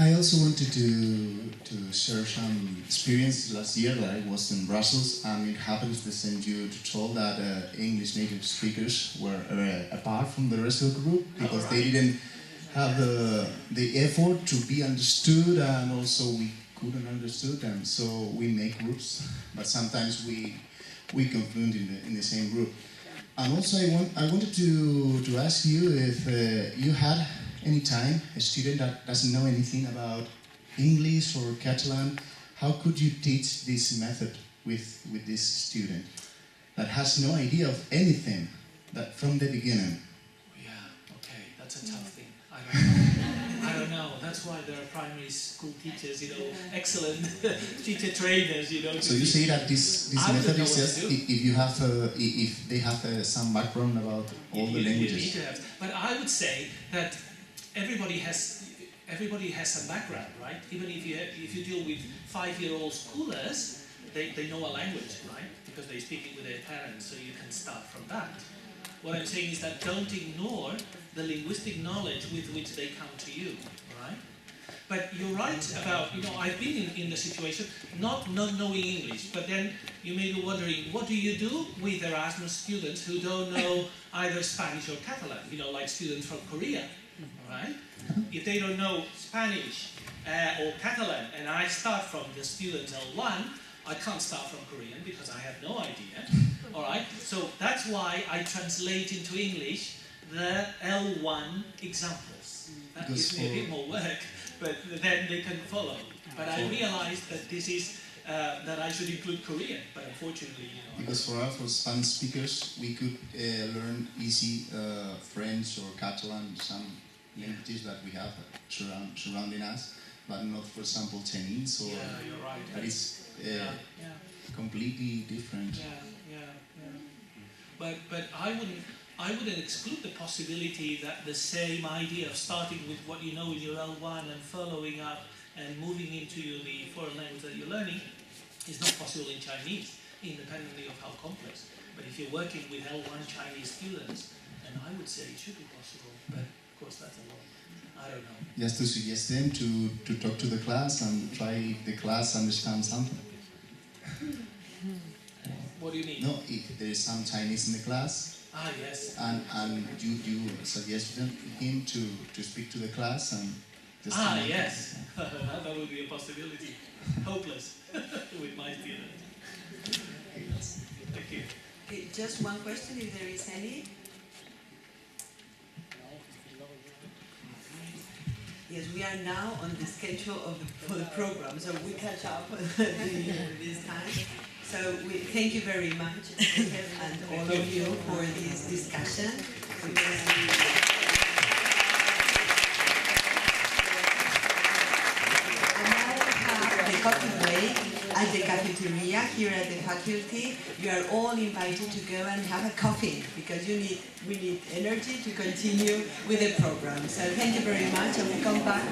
Speaker 11: I also wanted to share some experience last year that I was in Brussels, and it happens the same you told that English native speakers were apart from the rest of the group because they didn't have the effort to be understood, and also we couldn't understood them. So we make groups, but sometimes we conflude in the same group. And also I wanted to ask you if you had any time a student that doesn't know anything about English or Catalan, how could you teach this method with this student that has no idea of anything that from the beginning?
Speaker 2: Yeah, okay, that's a tough thing. I don't know. That's why there are primary school teachers, excellent teacher trainers,
Speaker 11: So you say that this method is just if you have if they have some background about all the languages.
Speaker 2: You need to have, but I would say that everybody has a background, right? Even if you deal with 5-year-old schoolers, they know a language, right? Because they speak it with their parents, so you can start from that. What I'm saying is that don't ignore the linguistic knowledge with which they come to you, right? But you're right about, I've been in the situation, not knowing English, but then you may be wondering, what do you do with Erasmus students who don't know either Spanish or Catalan, like students from Korea, right? If they don't know Spanish or Catalan, and I start from the student L1, I can't start from Korean because I have no idea, all right? So that's why I translate into English the L1 examples. That gives me a bit more work, but then they can follow. But I realized that this is, that I should include Korean, but unfortunately,
Speaker 11: Because for us, for Spanish speakers, we could learn easy French or Catalan, some languages that we have surrounding us, but not, for example, Chinese or
Speaker 2: you're right.
Speaker 11: that is completely different.
Speaker 2: But I wouldn't exclude the possibility that the same idea of starting with what you know in your L1 and following up and moving into the foreign language that you're learning is not possible in Chinese, independently of how complex. But if you're working with L1 Chinese students, then I would say it should be possible. But of course, that's a lot. I don't know.
Speaker 11: Just to suggest them to talk to the class and try if the class understands something.
Speaker 2: What do you mean?
Speaker 11: No, if there is some Chinese in the class,
Speaker 2: yes.
Speaker 11: and you suggest him to speak to the class and just
Speaker 2: yes. That would be a possibility. Hopeless with my students. Thank you.
Speaker 1: Okay, just one question, if there is any. Yes, we are now on the schedule for the program, so we catch up this time. So thank you very much, and all of you, for this discussion. The coffee break at the cafeteria here at the faculty. You are all invited to go and have a coffee because we need energy to continue with the program. So thank you very much, and we come back